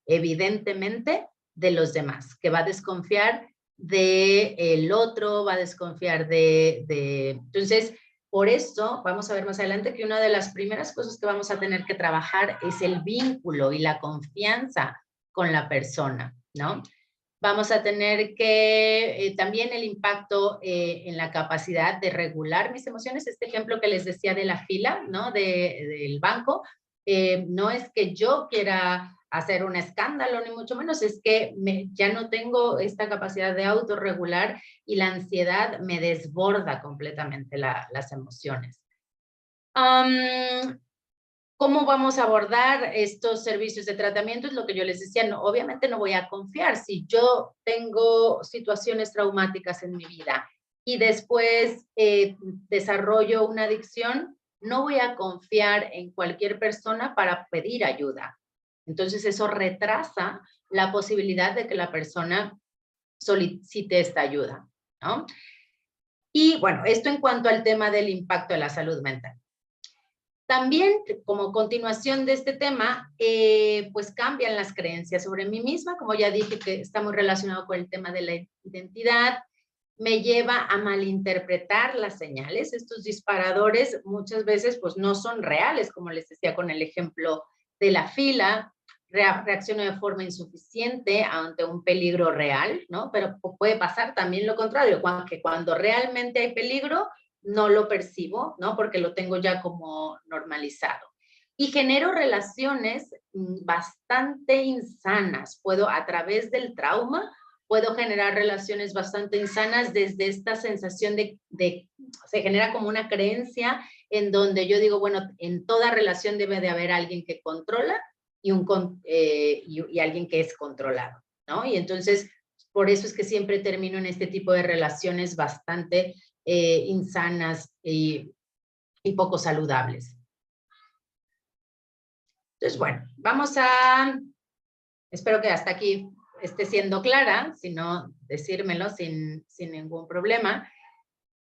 Speaker 2: evidentemente, de los demás, que va a desconfiar del otro, va a desconfiar Entonces, por eso, vamos a ver más adelante que una de las primeras cosas que vamos a tener que trabajar es el vínculo y la confianza con la persona, ¿no? Vamos a tener que también el impacto en la capacidad de regular mis emociones. Este ejemplo que les decía de la fila, ¿no? Del banco, no es que yo quiera hacer un escándalo, ni mucho menos, es que ya no tengo esta capacidad de autorregular y la ansiedad me desborda completamente las emociones. ¿Cómo vamos a abordar estos servicios de tratamiento? Es lo que yo les decía, no, obviamente no voy a confiar. Si yo tengo situaciones traumáticas en mi vida y después desarrollo una adicción, no voy a confiar en cualquier persona para pedir ayuda. Entonces eso retrasa la posibilidad de que la persona solicite esta ayuda, ¿no? Y bueno, esto en cuanto al tema del impacto de la salud mental. También, como continuación de este tema, pues cambian las creencias sobre mí misma, como ya dije que está muy relacionado con el tema de la identidad, me lleva a malinterpretar las señales. Estos disparadores muchas veces pues no son reales, como les decía con el ejemplo de la fila, reacciono de forma insuficiente ante un peligro real, ¿no? Pero puede pasar también lo contrario, que cuando realmente hay peligro, no lo percibo, ¿no? Porque lo tengo ya como normalizado. Y genero relaciones bastante insanas. Puedo, a través del trauma, puedo generar relaciones bastante insanas desde esta sensación se genera como una creencia en donde yo digo, bueno, en toda relación debe de haber alguien que controla y alguien que es controlado, ¿no? Y entonces, por eso es que siempre termino en este tipo de relaciones bastante insanas y poco saludables. Entonces, bueno, espero que hasta aquí esté siendo clara, si no, decírmelo sin ningún problema.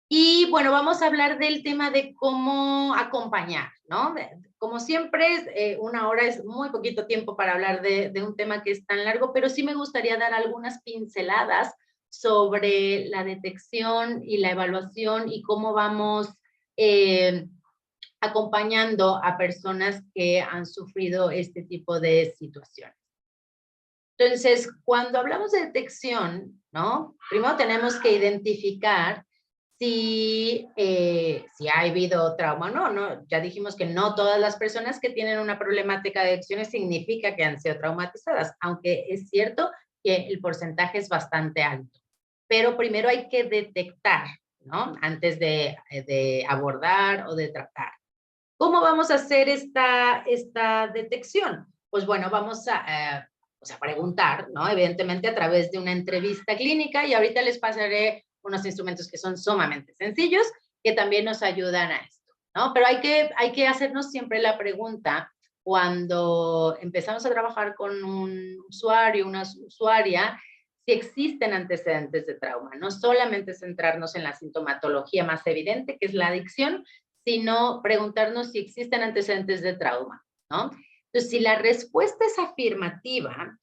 Speaker 2: Y bueno, vamos a hablar del tema de cómo acompañar, ¿no? Como siempre, 1 hora es muy poquito tiempo para hablar de un tema que es tan largo, pero sí me gustaría dar algunas pinceladas sobre la detección y la evaluación y cómo vamos acompañando a personas que han sufrido este tipo de situaciones. Entonces, cuando hablamos de detección, ¿no? Primero tenemos que identificar si ha habido trauma o no. Ya dijimos que no todas las personas que tienen una problemática de adicciones significa que han sido traumatizadas, aunque es cierto que el porcentaje es bastante alto. Pero primero hay que detectar, ¿no? Antes de abordar o de tratar. ¿Cómo vamos a hacer esta detección? Pues bueno, vamos a preguntar, ¿no? Evidentemente a través de una entrevista clínica, y ahorita les pasaré unos instrumentos que son sumamente sencillos que también nos ayudan a esto, ¿no? Pero hay que hacernos siempre la pregunta cuando empezamos a trabajar con un usuario, una usuaria, si existen antecedentes de trauma, no solamente centrarnos en la sintomatología más evidente, que es la adicción, sino preguntarnos si existen antecedentes de trauma, ¿no? Entonces, si la respuesta es afirmativa,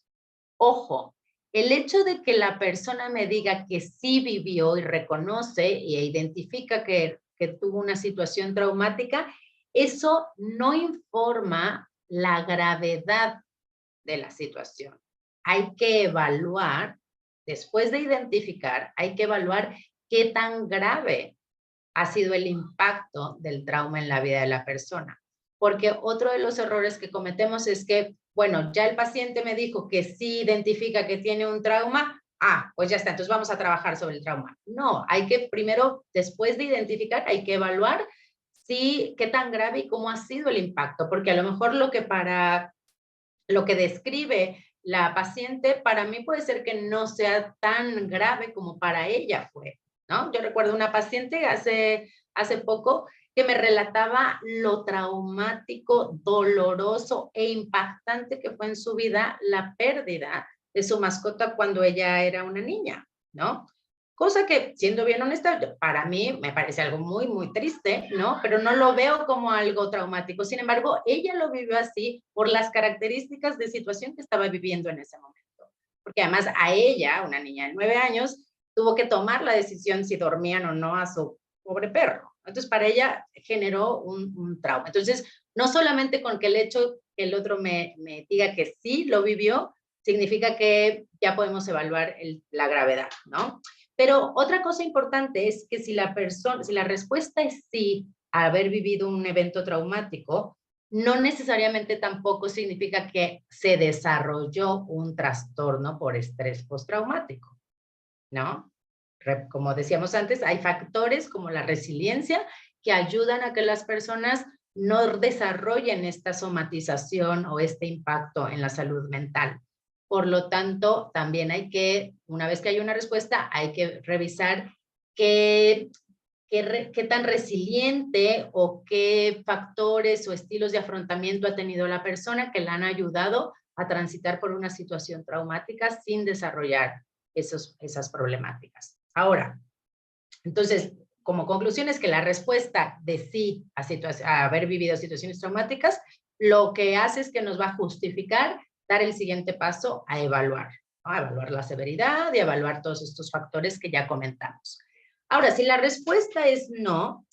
Speaker 2: ojo, el hecho de que la persona me diga que sí vivió y reconoce e identifica que tuvo una situación traumática, eso no informa la gravedad de la situación. Hay que evaluar, después de identificar, hay que evaluar qué tan grave ha sido el impacto del trauma en la vida de la persona. Porque otro de los errores que cometemos es que, bueno, ya el paciente me dijo que sí identifica que tiene un trauma, pues ya está, entonces vamos a trabajar sobre el trauma. No, hay que primero, después de identificar, hay que evaluar qué tan grave y cómo ha sido el impacto, porque a lo mejor lo que describe la paciente, para mí puede ser que no sea tan grave como para ella fue, ¿no? Yo recuerdo una paciente hace poco que me relataba lo traumático, doloroso e impactante que fue en su vida la pérdida de su mascota cuando ella era una niña, ¿no? Cosa que, siendo bien honesta, para mí me parece algo muy, muy triste, ¿no? Pero no lo veo como algo traumático. Sin embargo, ella lo vivió así por las características de situación que estaba viviendo en ese momento. Porque además a ella, una niña de 9 años, tuvo que tomar la decisión si dormían o no a su pobre perro. Entonces, para ella generó un trauma. Entonces, no solamente con que el hecho que el otro me diga que sí lo vivió, significa que ya podemos evaluar la gravedad, ¿no? Pero otra cosa importante es que si la respuesta es sí a haber vivido un evento traumático, no necesariamente tampoco significa que se desarrolló un trastorno por estrés postraumático, ¿no? Como decíamos antes, hay factores como la resiliencia que ayudan a que las personas no desarrollen esta somatización o este impacto en la salud mental. Por lo tanto, también una vez que hay una respuesta, hay que revisar qué tan resiliente o qué factores o estilos de afrontamiento ha tenido la persona que la han ayudado a transitar por una situación traumática sin desarrollar esas problemáticas. Ahora, entonces, como conclusión es que la respuesta de sí a haber vivido situaciones traumáticas, lo que hace es que nos va a justificar dar el siguiente paso a evaluar, ¿no? A evaluar la severidad y a evaluar todos estos factores que ya comentamos. Ahora, si la respuesta es no,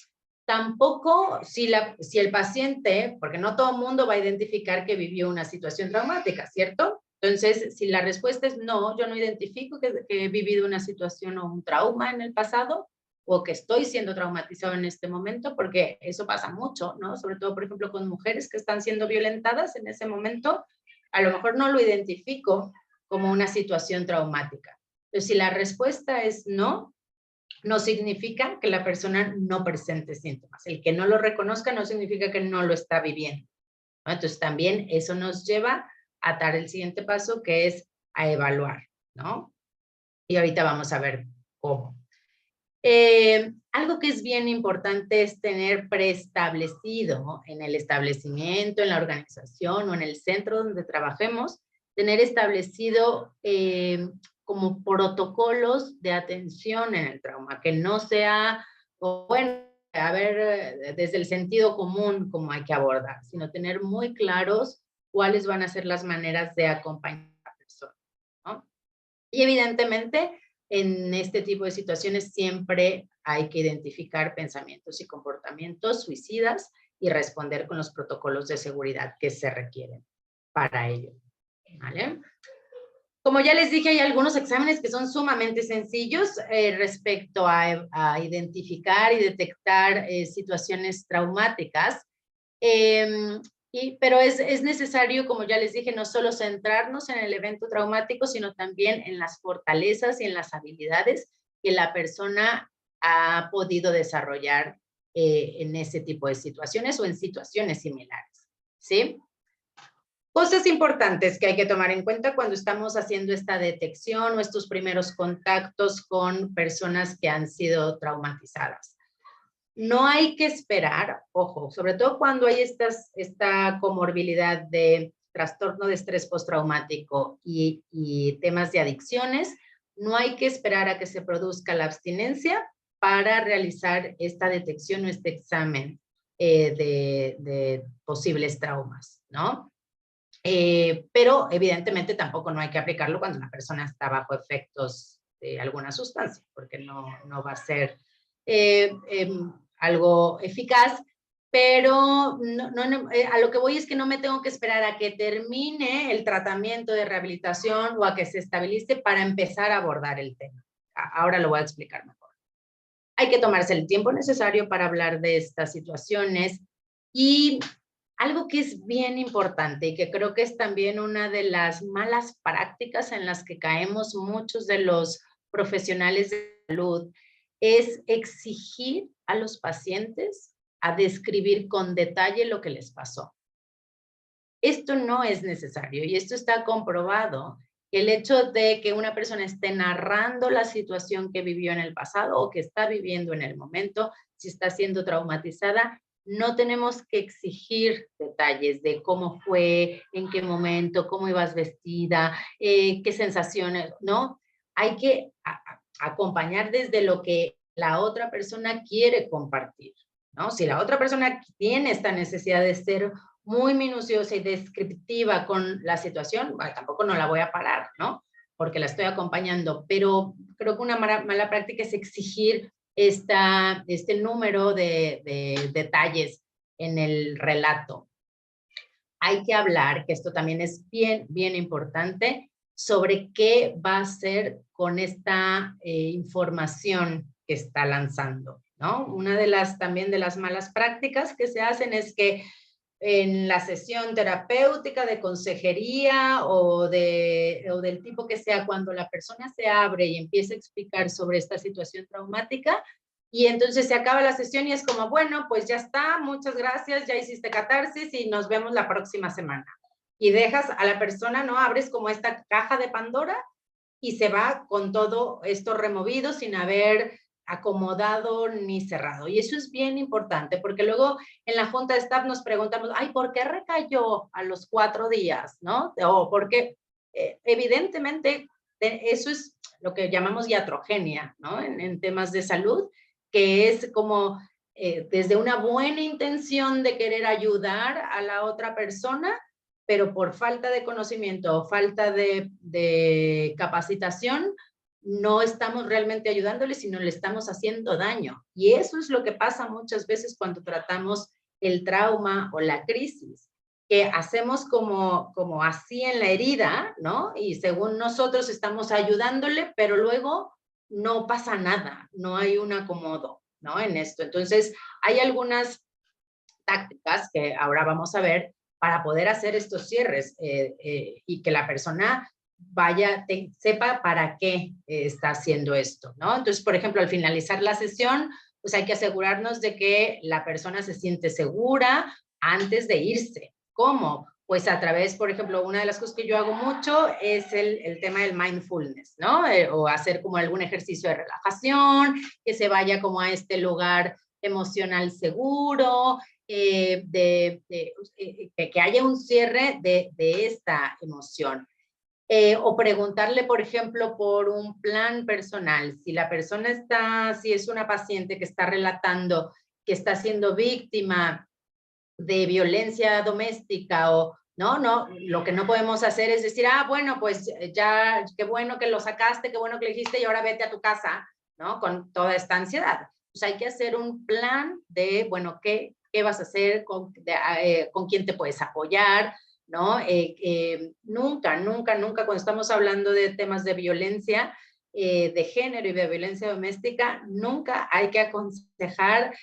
Speaker 2: tampoco si el paciente, porque no todo el mundo va a identificar que vivió una situación traumática, ¿cierto? Entonces, si la respuesta es no, yo no identifico que he vivido una situación o un trauma en el pasado, o que estoy siendo traumatizado en este momento, porque eso pasa mucho, ¿no? Sobre todo, por ejemplo, con mujeres que están siendo violentadas en ese momento, a lo mejor no lo identifico como una situación traumática. Entonces, si la respuesta es no, no significa que la persona no presente síntomas. El que no lo reconozca no significa que no lo está viviendo, ¿no? Entonces, también eso nos lleva a dar el siguiente paso, que es a evaluar, ¿no? Y ahorita vamos a ver cómo. Algo que es bien importante es tener preestablecido en el establecimiento, en la organización o en el centro donde trabajemos, tener establecido como protocolos de atención en el trauma, que no sea, bueno, a ver, desde el sentido común cómo hay que abordar, sino tener muy claros cuáles van a ser las maneras de acompañar a la persona, ¿no? Y evidentemente, en este tipo de situaciones siempre hay que identificar pensamientos y comportamientos suicidas y responder con los protocolos de seguridad que se requieren para ello, ¿vale? Como ya les dije, hay algunos exámenes que son sumamente sencillos respecto a identificar y detectar situaciones traumáticas. Pero es necesario, como ya les dije, no solo centrarnos en el evento traumático, sino también en las fortalezas y en las habilidades que la persona ha podido desarrollar en ese tipo de situaciones o en situaciones similares, ¿sí? Cosas importantes que hay que tomar en cuenta cuando estamos haciendo esta detección o estos primeros contactos con personas que han sido traumatizadas. No hay que esperar, ojo, sobre todo cuando hay esta comorbilidad de trastorno de estrés postraumático y temas de adicciones, no hay que esperar a que se produzca la abstinencia para realizar esta detección o este examen de posibles traumas, ¿no? Pero evidentemente tampoco no hay que aplicarlo cuando una persona está bajo efectos de alguna sustancia, porque no va a ser algo eficaz, pero a lo que voy es que no me tengo que esperar a que termine el tratamiento de rehabilitación o a que se estabilice para empezar a abordar el tema. Ahora lo voy a explicar mejor. Hay que tomarse el tiempo necesario para hablar de estas situaciones y algo que es bien importante y que creo que es también una de las malas prácticas en las que caemos muchos de los profesionales de salud es exigir a los pacientes a describir con detalle lo que les pasó. Esto no es necesario y esto está comprobado. El hecho de que una persona esté narrando la situación que vivió en el pasado o que está viviendo en el momento, si está siendo traumatizada, no tenemos que exigir detalles de cómo fue, en qué momento, cómo ibas vestida, qué sensaciones, ¿no? Hay que acompañar desde lo que la otra persona quiere compartir, ¿no? Si la otra persona tiene esta necesidad de ser muy minuciosa y descriptiva con la situación, bueno, tampoco no la voy a parar, ¿no? Porque la estoy acompañando, pero creo que una mala práctica es exigir este número de detalles en el relato. Hay que hablar, que esto también es bien, bien importante, sobre qué va a hacer con esta información que está lanzando, ¿no? Una de las también de las malas prácticas que se hacen es que en la sesión terapéutica de consejería o del tipo que sea, cuando la persona se abre y empieza a explicar sobre esta situación traumática, y entonces se acaba la sesión y es como, bueno, pues ya está, muchas gracias, ya hiciste catarsis y nos vemos la próxima semana. Y dejas a la persona, ¿no? Abres como esta caja de Pandora y se va con todo esto removido sin haber acomodado ni cerrado. Y eso es bien importante, porque luego en la junta de staff nos preguntamos, ay, ¿por qué recayó a los 4 días? ¿No? O porque evidentemente eso es lo que llamamos iatrogenia, ¿no? En temas de salud, que es como desde una buena intención de querer ayudar a la otra persona, pero por falta de conocimiento o falta de capacitación, no estamos realmente ayudándole, sino le estamos haciendo daño. Y eso es lo que pasa muchas veces cuando tratamos el trauma o la crisis, que hacemos como así en la herida, ¿no? Y según nosotros estamos ayudándole, pero luego no pasa nada, no hay un acomodo, ¿no? En esto. Entonces, hay algunas tácticas que ahora vamos a ver para poder hacer estos cierres y que la persona sepa para qué está haciendo esto, ¿no? Entonces, por ejemplo, al finalizar la sesión, pues hay que asegurarnos de que la persona se siente segura antes de irse. ¿Cómo? pues a través, por ejemplo, una de las cosas que yo hago mucho es el tema del mindfulness, ¿no? O hacer como algún ejercicio de relajación, que se vaya como a este lugar emocional seguro, que haya un cierre de esta emoción. O preguntarle, por ejemplo, por un plan personal. Si la persona si es una paciente que está relatando que está siendo víctima de violencia doméstica o no, lo que no podemos hacer es decir, bueno, pues ya, qué bueno que lo sacaste, qué bueno que le dijiste y ahora vete a tu casa, ¿no? Con toda esta ansiedad. Pues hay que hacer un plan de, bueno, ¿qué vas a hacer? ¿Con quién te puedes apoyar? ¿No? Nunca, cuando estamos hablando de temas de violencia de género y de violencia doméstica, nunca hay que aconsejar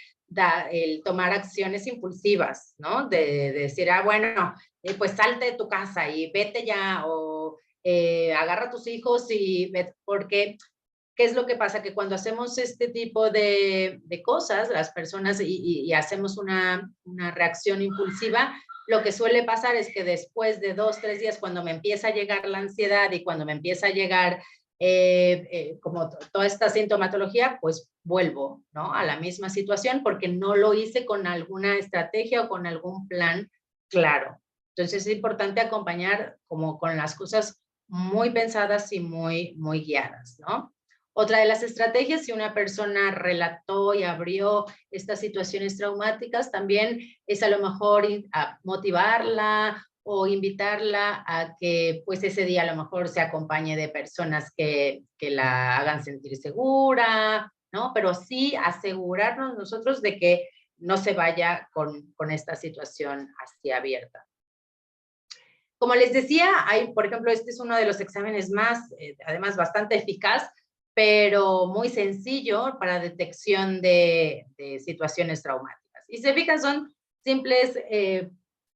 Speaker 2: el tomar acciones impulsivas, ¿no? De decir, bueno, pues salte de tu casa y vete ya, o agarra a tus hijos y vete, porque ¿qué es lo que pasa? Que cuando hacemos este tipo de cosas, las personas, y hacemos una reacción impulsiva, lo que suele pasar es que después de 2, 3 días, cuando me empieza a llegar la ansiedad y cuando me empieza a llegar como toda esta sintomatología, pues vuelvo, ¿no? A la misma situación porque no lo hice con alguna estrategia o con algún plan claro. Entonces es importante acompañar como con las cosas muy pensadas y muy guiadas, ¿no? Otra de las estrategias, si una persona relató y abrió estas situaciones traumáticas, también es a lo mejor motivarla o invitarla a que pues ese día a lo mejor se acompañe de personas que la hagan sentir segura, ¿no? Pero sí asegurarnos nosotros de que no se vaya con esta situación así abierta. Como les decía, por ejemplo, este es uno de los exámenes más, además bastante eficaz, pero muy sencillo para detección de situaciones traumáticas. Y se fijan, son simples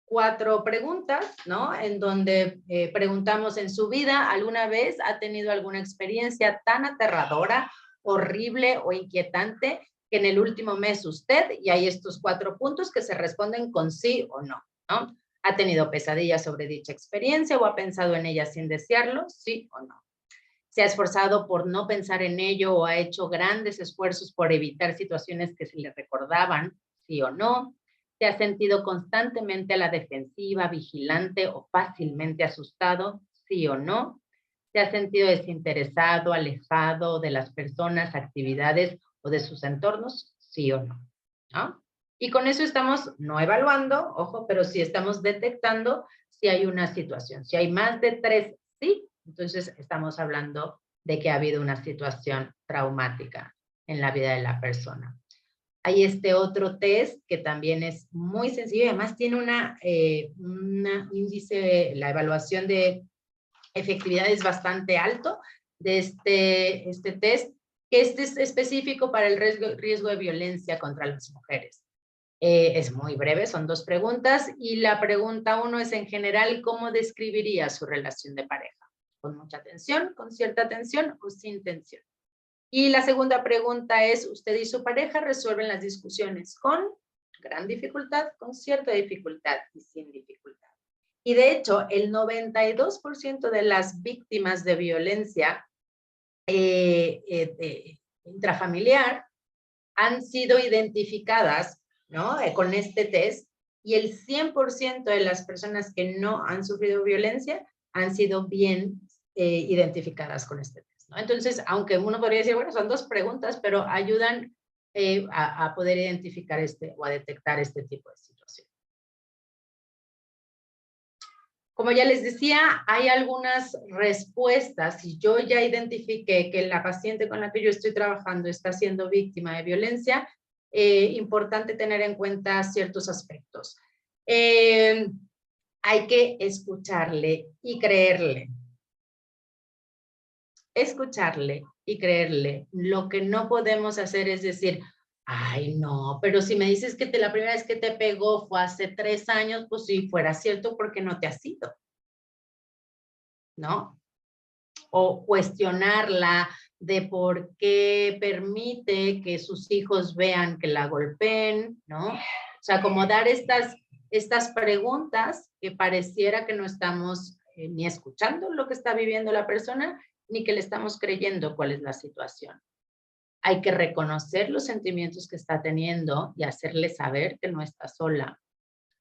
Speaker 2: 4 preguntas, ¿no? En donde preguntamos en su vida, ¿alguna vez ha tenido alguna experiencia tan aterradora, horrible o inquietante que en el último mes usted, y hay estos 4 puntos que se responden con sí o no, ¿no? ¿Ha tenido pesadillas sobre dicha experiencia o ha pensado en ella sin desearlo? Sí o no. ¿Se ha esforzado por no pensar en ello o ha hecho grandes esfuerzos por evitar situaciones que se le recordaban? Sí o no. ¿Se ha sentido constantemente a la defensiva, vigilante o fácilmente asustado? Sí o no. ¿Se ha sentido desinteresado, alejado de las personas, actividades o de sus entornos? Sí o no. ¿No? Y con eso estamos no evaluando, ojo, pero sí estamos detectando si hay una situación. Si hay más de 3 sí, entonces estamos hablando de que ha habido una situación traumática en la vida de la persona. Hay este otro test que también es muy sencillo y además tiene un índice, la evaluación de efectividad es bastante alto de este test, que este es específico para el riesgo de violencia contra las mujeres. Es muy breve, son 2 preguntas y la pregunta 1 es en general, ¿cómo describiría su relación de pareja? ¿Con mucha tensión, con cierta tensión o sin tensión? Y la segunda pregunta es, ¿usted y su pareja resuelven las discusiones con gran dificultad, con cierta dificultad y sin dificultad? Y de hecho, el 92% de las víctimas de violencia intrafamiliar han sido identificadas, ¿no? Con este test, y el 100% de las personas que no han sufrido violencia han sido bien identificadas con este test, ¿no? Entonces, aunque uno podría decir, bueno, son 2 preguntas, pero ayudan a poder identificar o a detectar este tipo de situación. Como ya les decía, hay algunas respuestas. Si yo ya identifiqué que la paciente con la que yo estoy trabajando está siendo víctima de violencia, importante tener en cuenta ciertos aspectos. Hay que escucharle y creerle. Escucharle y creerle. Lo que no podemos hacer es decir, ay, no, pero si me dices que la primera vez que te pegó fue hace 3 años, pues si fuera cierto, ¿por qué no te has ido? ¿No? O cuestionarla de por qué permite que sus hijos vean que la golpeen, ¿no? O sea, como dar estas estas preguntas que pareciera que no estamos ni escuchando lo que está viviendo la persona, ni que le estamos creyendo cuál es la situación. Hay que reconocer los sentimientos que está teniendo y hacerle saber que no está sola.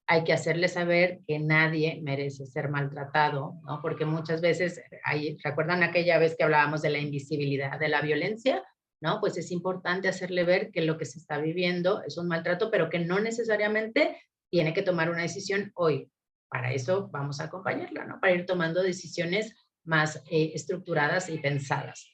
Speaker 2: Hay que hacerle saber que nadie merece ser maltratado, ¿no? Porque muchas veces, ¿recuerdan aquella vez que hablábamos de la invisibilidad de la violencia? ¿No? Pues es importante hacerle ver que lo que se está viviendo es un maltrato, pero que no necesariamente tiene que tomar una decisión hoy. Para eso vamos a acompañarla, ¿no? Para ir tomando decisiones más estructuradas y pensadas.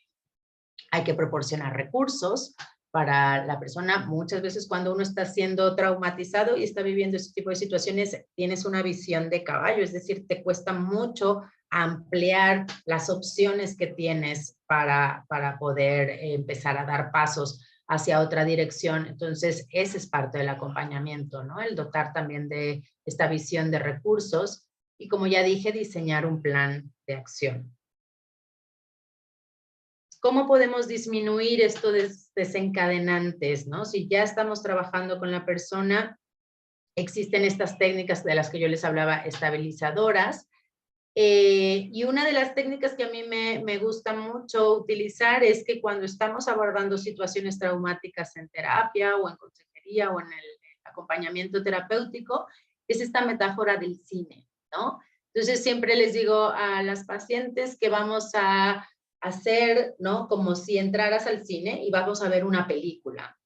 Speaker 2: Hay que proporcionar recursos para la persona. Muchas veces cuando uno está siendo traumatizado y está viviendo ese tipo de situaciones, tienes una visión de caballo, es decir, te cuesta mucho ampliar las opciones que tienes para poder empezar a dar pasos hacia otra dirección. Entonces, ese es parte del acompañamiento, ¿no? El dotar también de esta visión de recursos y, como ya dije, diseñar un plan de acción. ¿Cómo podemos disminuir estos desencadenantes, ¿no? Si ya estamos trabajando con la persona, existen estas técnicas de las que yo les hablaba, estabilizadoras. Y una de las técnicas que a mí me gusta mucho utilizar es que cuando estamos abordando situaciones traumáticas en terapia o en consejería o en el acompañamiento terapéutico, es esta metáfora del cine, ¿no? Entonces siempre les digo a las pacientes que vamos a hacer, ¿no? Como si entraras al cine y vamos a ver una película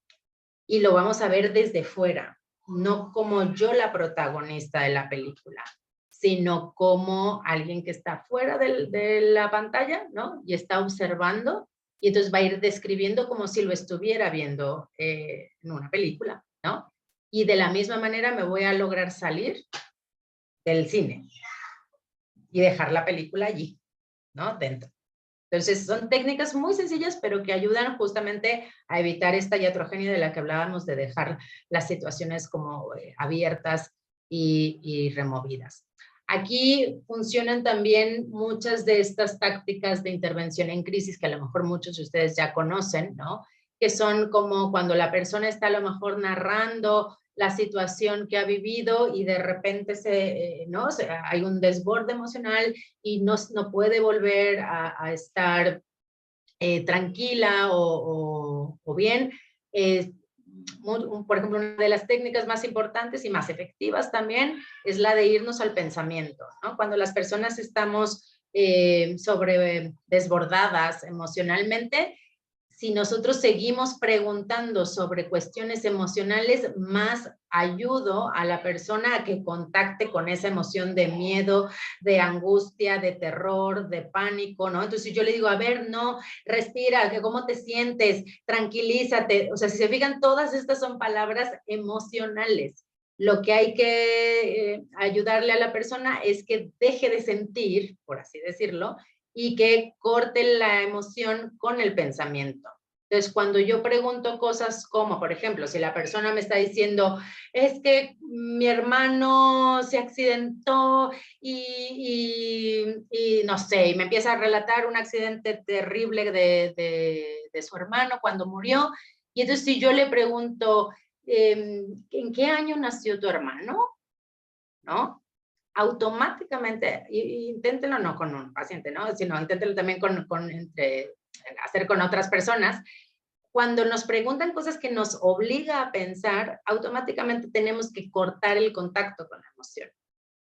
Speaker 2: y lo vamos a ver desde fuera, no como yo la protagonista de la película, sino como alguien que está fuera de la pantalla, ¿no? Y está observando y entonces va a ir describiendo como si lo estuviera viendo en una película, ¿no? Y de la misma manera me voy a lograr salir del cine y dejar la película allí, ¿no? Dentro. Entonces, son técnicas muy sencillas, pero que ayudan justamente a evitar esta iatrogenia de la que hablábamos, de dejar las situaciones como abiertas y removidas. Aquí funcionan también muchas de estas tácticas de intervención en crisis que a lo mejor muchos de ustedes ya conocen, ¿no? Que son como cuando la persona está a lo mejor narrando la situación que ha vivido y de repente ¿no? Hay un desborde emocional y no puede volver a estar tranquila o bien. Por ejemplo, una de las técnicas más importantes y más efectivas también es la de irnos al pensamiento, ¿no? Cuando las personas estamos desbordadas emocionalmente, si nosotros seguimos preguntando sobre cuestiones emocionales, más ayudo a la persona a que contacte con esa emoción de miedo, de angustia, de terror, de pánico, ¿no? Entonces yo le digo, a ver, no, respira, ¿cómo te sientes? Tranquilízate. O sea, si se fijan, todas estas son palabras emocionales. Lo que hay que ayudarle a la persona es que deje de sentir, por así decirlo, y que corte la emoción con el pensamiento. Entonces, cuando yo pregunto cosas como, por ejemplo, si la persona me está diciendo, es que mi hermano se accidentó y no sé, y me empieza a relatar un accidente terrible de su hermano cuando murió, y entonces si yo le pregunto, ¿en qué año nació tu hermano? ¿No? Automáticamente, inténtenlo no con un paciente, ¿no? Sino inténtenlo también hacer con otras personas. Cuando nos preguntan cosas que nos obliga a pensar, automáticamente tenemos que cortar el contacto con la emoción.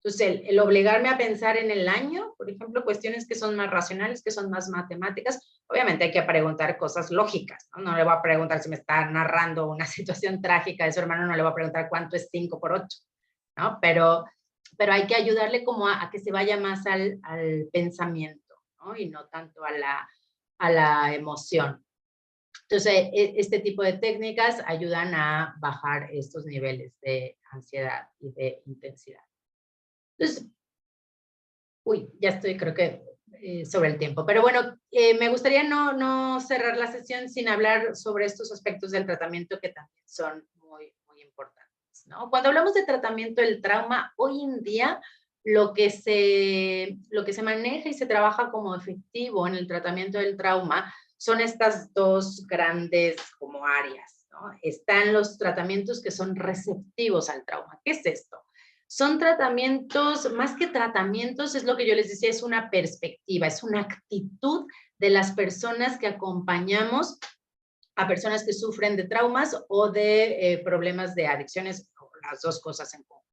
Speaker 2: Entonces, el obligarme a pensar en el año, por ejemplo, cuestiones que son más racionales, que son más matemáticas, obviamente hay que preguntar cosas lógicas, ¿no? No le voy a preguntar si me está narrando una situación trágica de su hermano, no le voy a preguntar cuánto es 5 por 8, ¿no? Pero hay que ayudarle como a que se vaya más al pensamiento, ¿no? Y no tanto a la emoción. Entonces, este tipo de técnicas ayudan a bajar estos niveles de ansiedad y de intensidad. Entonces, ya estoy, creo que sobre el tiempo. Pero bueno, me gustaría no cerrar la sesión sin hablar sobre estos aspectos del tratamiento que también son muy, muy importantes, ¿no? Cuando hablamos de tratamiento del trauma, hoy en día lo que se maneja y se trabaja como efectivo en el tratamiento del trauma son estas dos grandes como áreas, ¿no? Están los tratamientos que son receptivos al trauma. ¿Qué es esto? Son tratamientos, más que tratamientos, es lo que yo les decía, es una perspectiva, es una actitud de las personas que acompañamos a personas que sufren de traumas o de problemas de adicciones, o las dos cosas en común,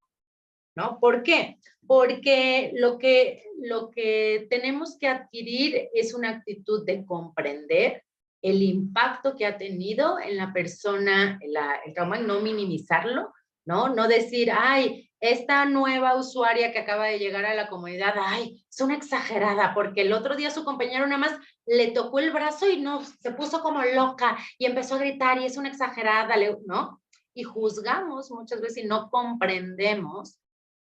Speaker 2: ¿no? ¿Por qué? Porque lo que tenemos que adquirir es una actitud de comprender el impacto que ha tenido en la persona, el trauma, no minimizarlo, ¿no? No decir, ay, esta nueva usuaria que acaba de llegar a la comunidad, ay, es una exagerada, porque el otro día su compañero nada más le tocó el brazo y no, se puso como loca y empezó a gritar y es una exagerada, ¿no? Y juzgamos muchas veces y no comprendemos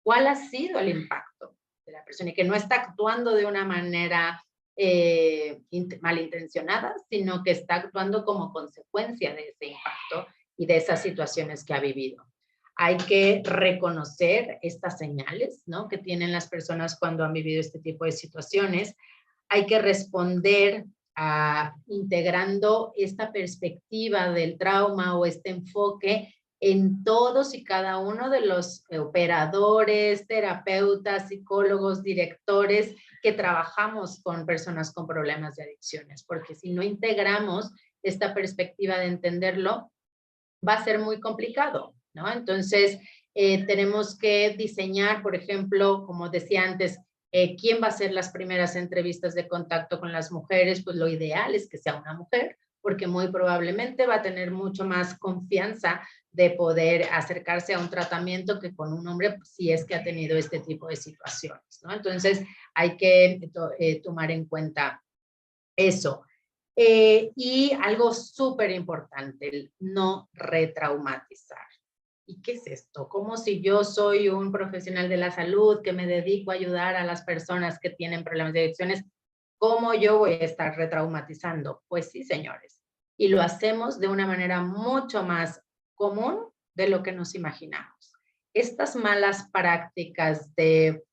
Speaker 2: cuál ha sido el impacto de la persona y que no está actuando de una manera malintencionada, sino que está actuando como consecuencia de ese impacto y de esas situaciones que ha vivido. Hay que reconocer estas señales, ¿no?, que tienen las personas cuando han vivido este tipo de situaciones. Hay que responder integrando esta perspectiva del trauma o este enfoque en todos y cada uno de los operadores, terapeutas, psicólogos, directores que trabajamos con personas con problemas de adicciones, porque si no integramos esta perspectiva de entenderlo, va a ser muy complicado, ¿no? Entonces, tenemos que diseñar, por ejemplo, como decía antes, ¿quién va a hacer las primeras entrevistas de contacto con las mujeres? Pues lo ideal es que sea una mujer, porque muy probablemente va a tener mucho más confianza de poder acercarse a un tratamiento que con un hombre, pues, si es que ha tenido este tipo de situaciones, ¿no? Entonces, hay que tomar en cuenta eso. Y algo súper importante, el no retraumatizar. ¿Y qué es esto? Como si yo soy un profesional de la salud que me dedico a ayudar a las personas que tienen problemas de adicciones, ¿cómo yo voy a estar retraumatizando? Pues sí, señores. Y lo hacemos de una manera mucho más común de lo que nos imaginamos. Estas malas prácticas de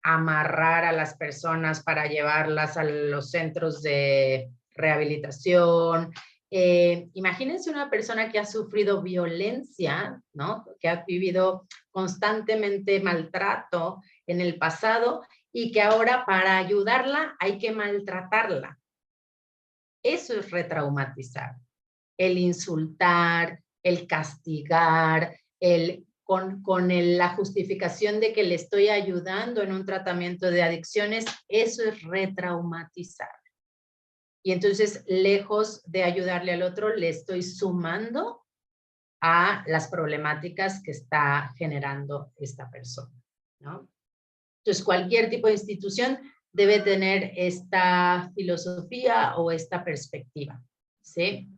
Speaker 2: amarrar a las personas para llevarlas a los centros de rehabilitación. Imagínense una persona que ha sufrido violencia, ¿no?, que ha vivido constantemente maltrato en el pasado y que ahora para ayudarla hay que maltratarla. Eso es retraumatizar. El insultar, el castigar, la justificación de que le estoy ayudando en un tratamiento de adicciones, eso es retraumatizar. Y entonces, lejos de ayudarle al otro, le estoy sumando a las problemáticas que está generando esta persona, ¿no? Entonces, cualquier tipo de institución debe tener esta filosofía o esta perspectiva, ¿sí?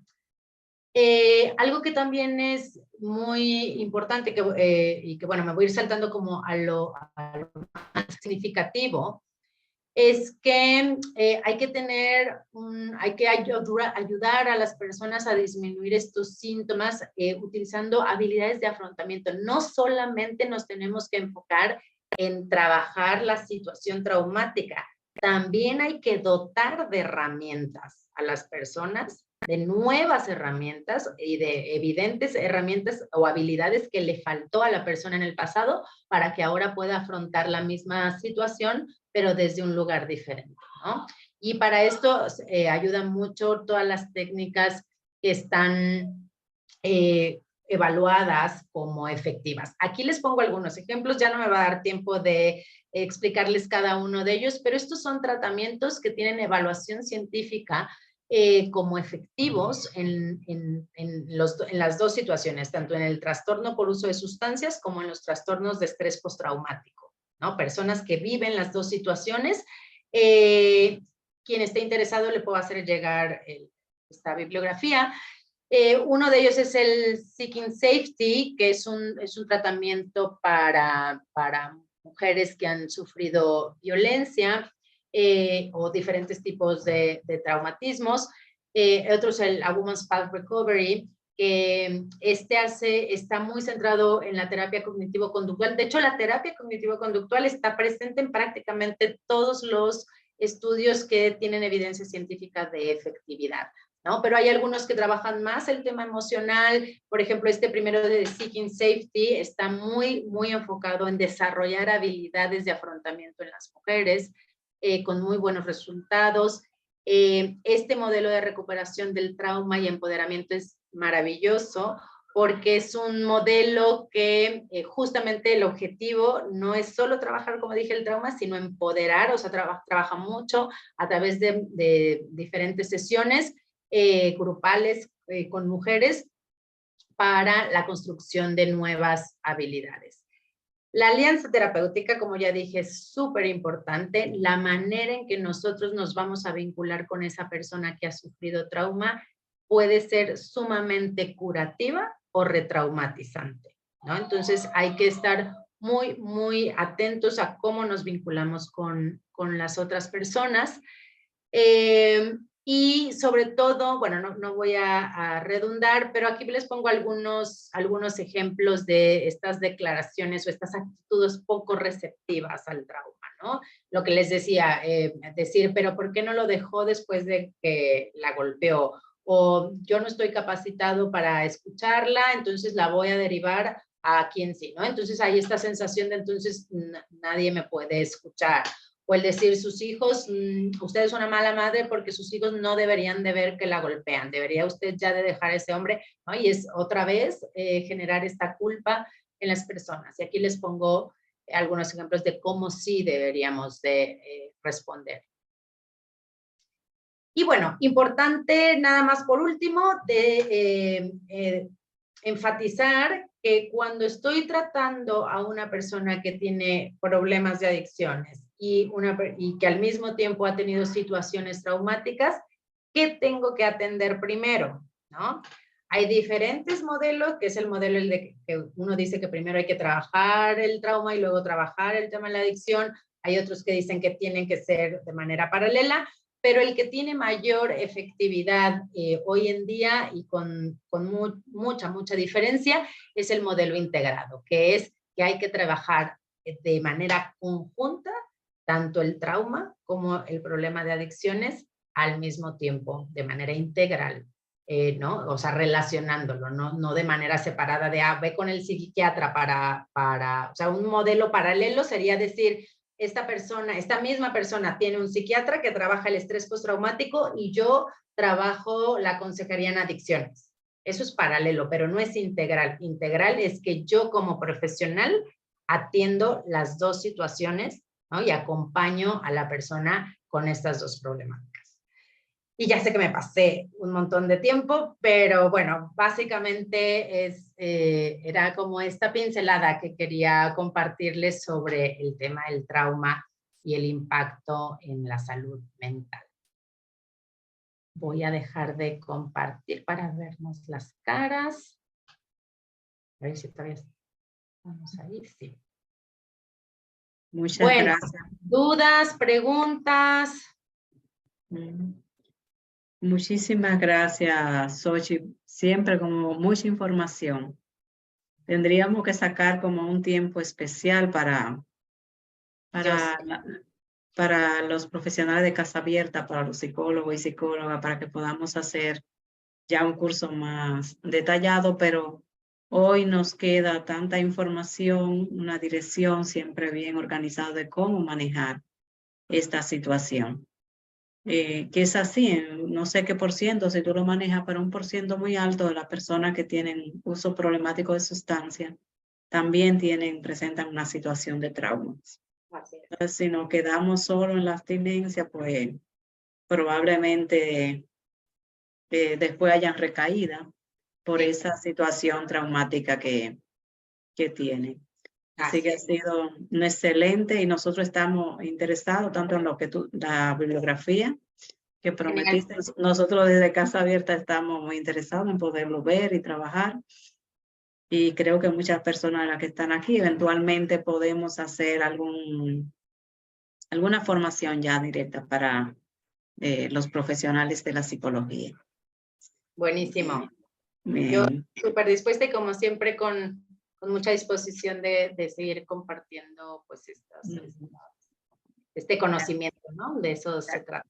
Speaker 2: Algo que también es muy importante y que, bueno, me voy a ir saltando como a lo más significativo, es que hay que ayudar a las personas a disminuir estos síntomas utilizando habilidades de afrontamiento. No solamente nos tenemos que enfocar en trabajar la situación traumática, también hay que dotar de herramientas a las personas, de nuevas herramientas y de evidentes herramientas o habilidades que le faltó a la persona en el pasado para que ahora pueda afrontar la misma situación, pero desde un lugar diferente, ¿no? Y para esto ayudan mucho todas las técnicas que están evaluadas como efectivas. Aquí les pongo algunos ejemplos, ya no me va a dar tiempo de explicarles cada uno de ellos, pero estos son tratamientos que tienen evaluación científica como efectivos en las dos situaciones, tanto en el trastorno por uso de sustancias como en los trastornos de estrés postraumático, ¿no? Personas que viven las dos situaciones. Quien esté interesado le puedo hacer llegar esta bibliografía. Uno de ellos es el Seeking Safety, que es un tratamiento para mujeres que han sufrido violencia o diferentes tipos de traumatismos. Otro es el A Woman's Path Recovery, que está muy centrado en la terapia cognitivo-conductual. De hecho, la terapia cognitivo-conductual está presente en prácticamente todos los estudios que tienen evidencia científica de efectividad, ¿no? Pero hay algunos que trabajan más el tema emocional. Por ejemplo, este primero de Seeking Safety está muy, muy enfocado en desarrollar habilidades de afrontamiento en las mujeres, con muy buenos resultados. Este modelo de recuperación del trauma y empoderamiento es maravilloso porque es un modelo que justamente el objetivo no es solo trabajar, como dije, el trauma, sino empoderar, o sea, trabaja mucho a través de diferentes sesiones grupales con mujeres para la construcción de nuevas habilidades. La alianza terapéutica, como ya dije, es súper importante. La manera en que nosotros nos vamos a vincular con esa persona que ha sufrido trauma puede ser sumamente curativa o retraumatizante, ¿no? Entonces hay que estar muy, muy atentos a cómo nos vinculamos con las otras personas. Y sobre todo, bueno, no voy a redundar, pero aquí les pongo algunos ejemplos de estas declaraciones o estas actitudes poco receptivas al trauma, ¿no? Lo que les decía, decir, pero ¿por qué no lo dejó después de que la golpeó? O yo no estoy capacitado para escucharla, entonces la voy a derivar a quien sí, ¿no? Entonces hay esta sensación de entonces nadie me puede escuchar. O el decir, sus hijos, usted es una mala madre porque sus hijos no deberían de ver que la golpean, debería usted ya de dejar a ese hombre, ¿no? Y es otra vez generar esta culpa en las personas. Y aquí les pongo algunos ejemplos de cómo sí deberíamos de responder. Y bueno, importante nada más por último de enfatizar que cuando estoy tratando a una persona que tiene problemas de adicciones y que al mismo tiempo ha tenido situaciones traumáticas, ¿qué tengo que atender primero? ¿No? Hay diferentes modelos, que es el modelo de que uno dice que primero hay que trabajar el trauma y luego trabajar el tema de la adicción. Hay otros que dicen que tienen que ser de manera paralela, pero el que tiene mayor efectividad hoy en día y con mucha diferencia es el modelo integrado, que es que hay que trabajar de manera conjunta tanto el trauma como el problema de adicciones al mismo tiempo, de manera integral, ¿no? O sea, relacionándolo, no de manera separada de, ve con el psiquiatra o sea, un modelo paralelo sería decir, esta misma persona tiene un psiquiatra que trabaja el estrés postraumático y yo trabajo la consejería en adicciones. Eso es paralelo, pero no es integral. Integral es que yo como profesional atiendo las dos situaciones, ¿no? Y acompaño a la persona con estas dos problemáticas. Y ya sé que me pasé un montón de tiempo, pero bueno, básicamente era como esta pincelada que quería compartirles sobre el tema del trauma y el impacto en la salud mental. Voy a dejar de compartir para vernos las caras. A ver si todavía estamos ahí, sí.
Speaker 1: Muchas gracias.
Speaker 2: ¿Dudas, preguntas?
Speaker 1: Muchísimas gracias, Xochitl. Siempre como mucha información. Tendríamos que sacar como un tiempo especial para los profesionales de Casa Abierta, para los psicólogos y psicólogas, para que podamos hacer ya un curso más detallado, pero hoy nos queda tanta información, una dirección siempre bien organizada de cómo manejar esta situación. Que es así, no sé qué por ciento, si tú lo manejas, pero un por ciento muy alto de las personas que tienen uso problemático de sustancias también presentan una situación de traumas. Entonces, si nos quedamos solo en la abstinencia, pues probablemente después hayan recaída por esa situación traumática que tienen. Así que ha sido un excelente y nosotros estamos interesados tanto en lo que la bibliografía que prometiste. Nosotros desde Casa Abierta estamos muy interesados en poderlo ver y trabajar. Y creo que muchas personas de las que están aquí eventualmente podemos hacer alguna formación ya directa para los profesionales de la psicología.
Speaker 2: Buenísimo.
Speaker 1: Bien.
Speaker 2: Yo súper dispuesta y como siempre con mucha disposición de seguir compartiendo pues este conocimiento, ¿no? De eso se trata.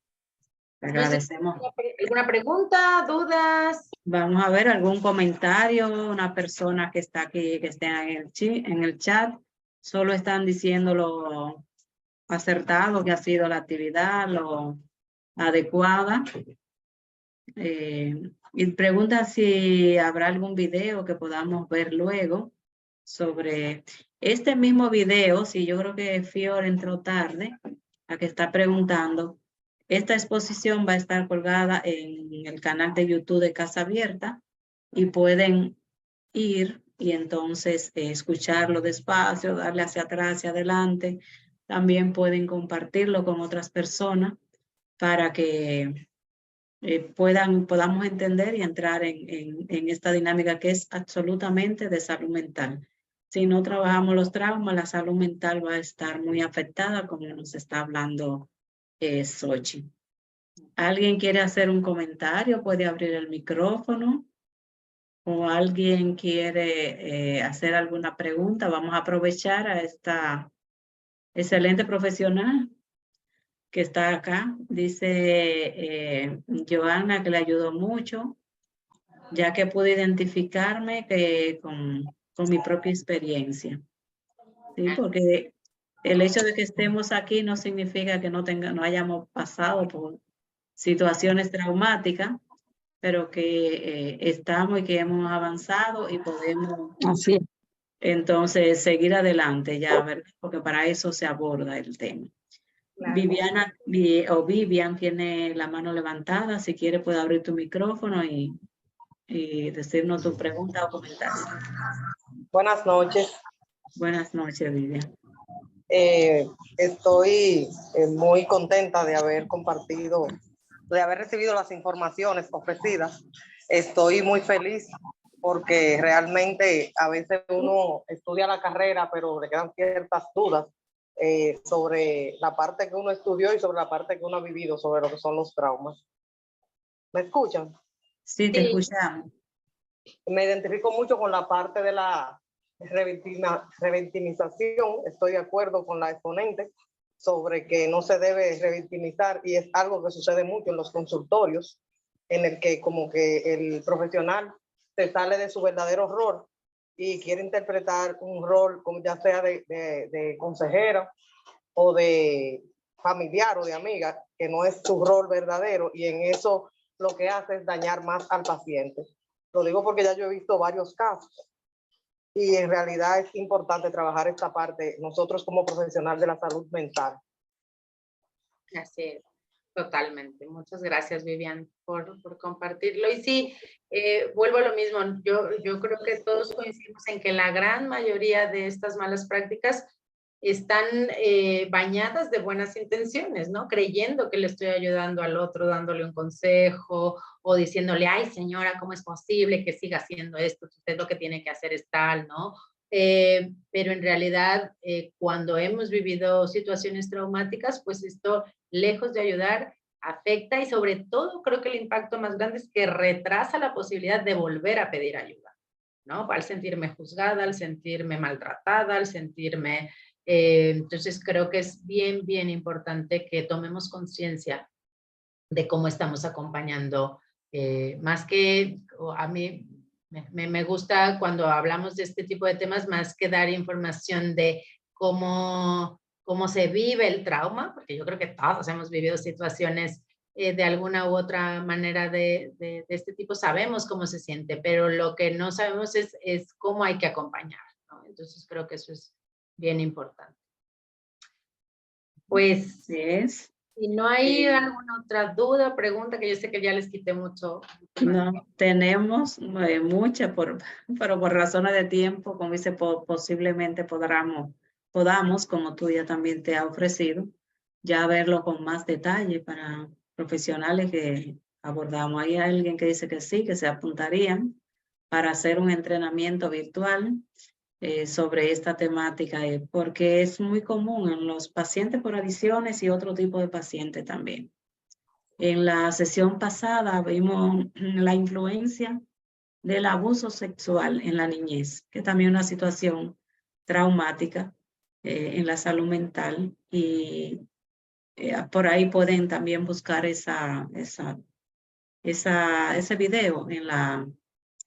Speaker 1: Agradecemos.
Speaker 2: ¿Alguna pregunta, dudas?
Speaker 1: Vamos a ver algún comentario, una persona que está aquí, que esté en el chat. Solo están diciendo lo acertado que ha sido la actividad, lo adecuada. Y pregunta si habrá algún video que podamos ver luego sobre este mismo video. Si yo creo que Fior entró tarde, a que está preguntando. Esta exposición va a estar colgada en el canal de YouTube de Casa Abierta y pueden ir y entonces escucharlo despacio, darle hacia atrás, hacia adelante. También pueden compartirlo con otras personas para que podamos entender y entrar en esta dinámica que es absolutamente de salud mental. Si no trabajamos los traumas, la salud mental va a estar muy afectada, como nos está hablando Xochitl. ¿Alguien quiere hacer un comentario? Puede abrir el micrófono. ¿O alguien quiere hacer alguna pregunta? Vamos a aprovechar a esta excelente profesional que está acá. Dice Joana que le ayudó mucho, ya que pude identificarme con mi propia experiencia. ¿Sí? Porque el hecho de que estemos aquí no significa que no hayamos pasado por situaciones traumáticas, pero que estamos y que hemos avanzado y podemos entonces seguir adelante ya, ¿verdad? Porque para eso se aborda el tema. Claro. Vivian tiene la mano levantada. Si quiere puede abrir tu micrófono y decirnos tu pregunta o comentario.
Speaker 3: Buenas noches.
Speaker 1: Buenas noches, Vivian.
Speaker 3: Estoy muy contenta de haber compartido, de haber recibido las informaciones ofrecidas. Estoy muy feliz porque realmente a veces uno estudia la carrera, pero le quedan ciertas dudas sobre la parte que uno estudió y sobre la parte que uno ha vivido, sobre lo que son los traumas. ¿Me escuchan?
Speaker 1: Sí, te escuchamos.
Speaker 3: Me identifico mucho con la parte de la revictimización. Estoy de acuerdo con la exponente sobre que no se debe revictimizar, y es algo que sucede mucho en los consultorios, en el que como que el profesional se sale de su verdadero rol y quiere interpretar un rol como ya sea de consejera o de familiar o de amiga, que no es su rol verdadero, y en eso lo que hace es dañar más al paciente. Lo digo porque ya yo he visto varios casos y en realidad es importante trabajar esta parte nosotros como profesional de la salud mental.
Speaker 2: Así es, totalmente. Muchas gracias, Vivian, por compartirlo. Y sí, vuelvo a lo mismo. Yo creo que todos coincidimos en que la gran mayoría de estas malas prácticas están bañadas de buenas intenciones, ¿no? Creyendo que le estoy ayudando al otro, dándole un consejo o diciéndole, ay, señora, ¿cómo es posible que siga haciendo esto? Usted lo que tiene que hacer es tal, ¿no? Pero en realidad, cuando hemos vivido situaciones traumáticas, pues esto, lejos de ayudar, afecta, y sobre todo creo que el impacto más grande es que retrasa la posibilidad de volver a pedir ayuda, ¿no? Al sentirme juzgada, al sentirme maltratada, al sentirme... entonces creo que es bien, bien importante que tomemos conciencia de cómo estamos acompañando, más que a mí me gusta cuando hablamos de este tipo de temas, más que dar información de cómo se vive el trauma, porque yo creo que todos hemos vivido situaciones de alguna u otra manera de este tipo, sabemos cómo se siente, pero lo que no sabemos es cómo hay que acompañar, ¿no? Entonces creo que eso es bien importante. Pues
Speaker 1: sí es.
Speaker 2: Si no hay alguna otra duda o pregunta, que yo sé que ya les quité mucho.
Speaker 1: No, tenemos muchas, pero por razones de tiempo, como dice, posiblemente podamos, como tú ya también te ha ofrecido, ya verlo con más detalle para profesionales que abordamos. Hay alguien que dice que sí, que se apuntarían para hacer un entrenamiento virtual sobre esta temática, porque es muy común en los pacientes por adicciones y otro tipo de pacientes también. En la sesión pasada vimos la influencia del abuso sexual en la niñez, que también es una situación traumática en la salud mental, y por ahí pueden también buscar ese video en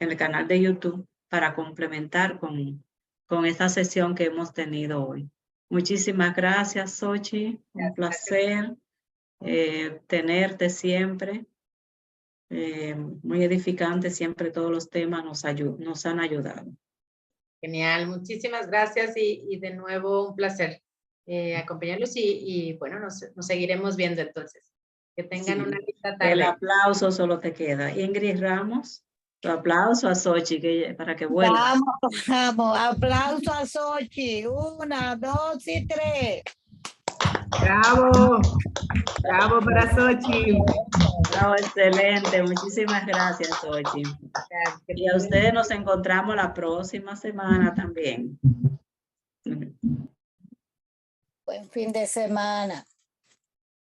Speaker 1: el canal de YouTube para complementar con esta sesión que hemos tenido hoy. Muchísimas gracias, Xochitl. Un placer tenerte siempre. Muy edificante, siempre todos los temas nos han ayudado.
Speaker 2: Genial, muchísimas gracias y de nuevo un placer acompañarlos y bueno, nos seguiremos viendo entonces. Que tengan
Speaker 1: Sí.
Speaker 2: una linda tarde.
Speaker 1: El aplauso solo te queda. Ingrid Ramos, tu aplauso a Xochitl para que vuelva.
Speaker 4: Vamos, aplauso a Xochitl. 1, 2 y 3.
Speaker 5: Bravo, bravo para Xochitl.
Speaker 1: No, excelente, muchísimas gracias, Xochitl.
Speaker 2: Gracias.
Speaker 1: Y a ustedes nos encontramos la próxima semana también.
Speaker 4: Buen fin de semana.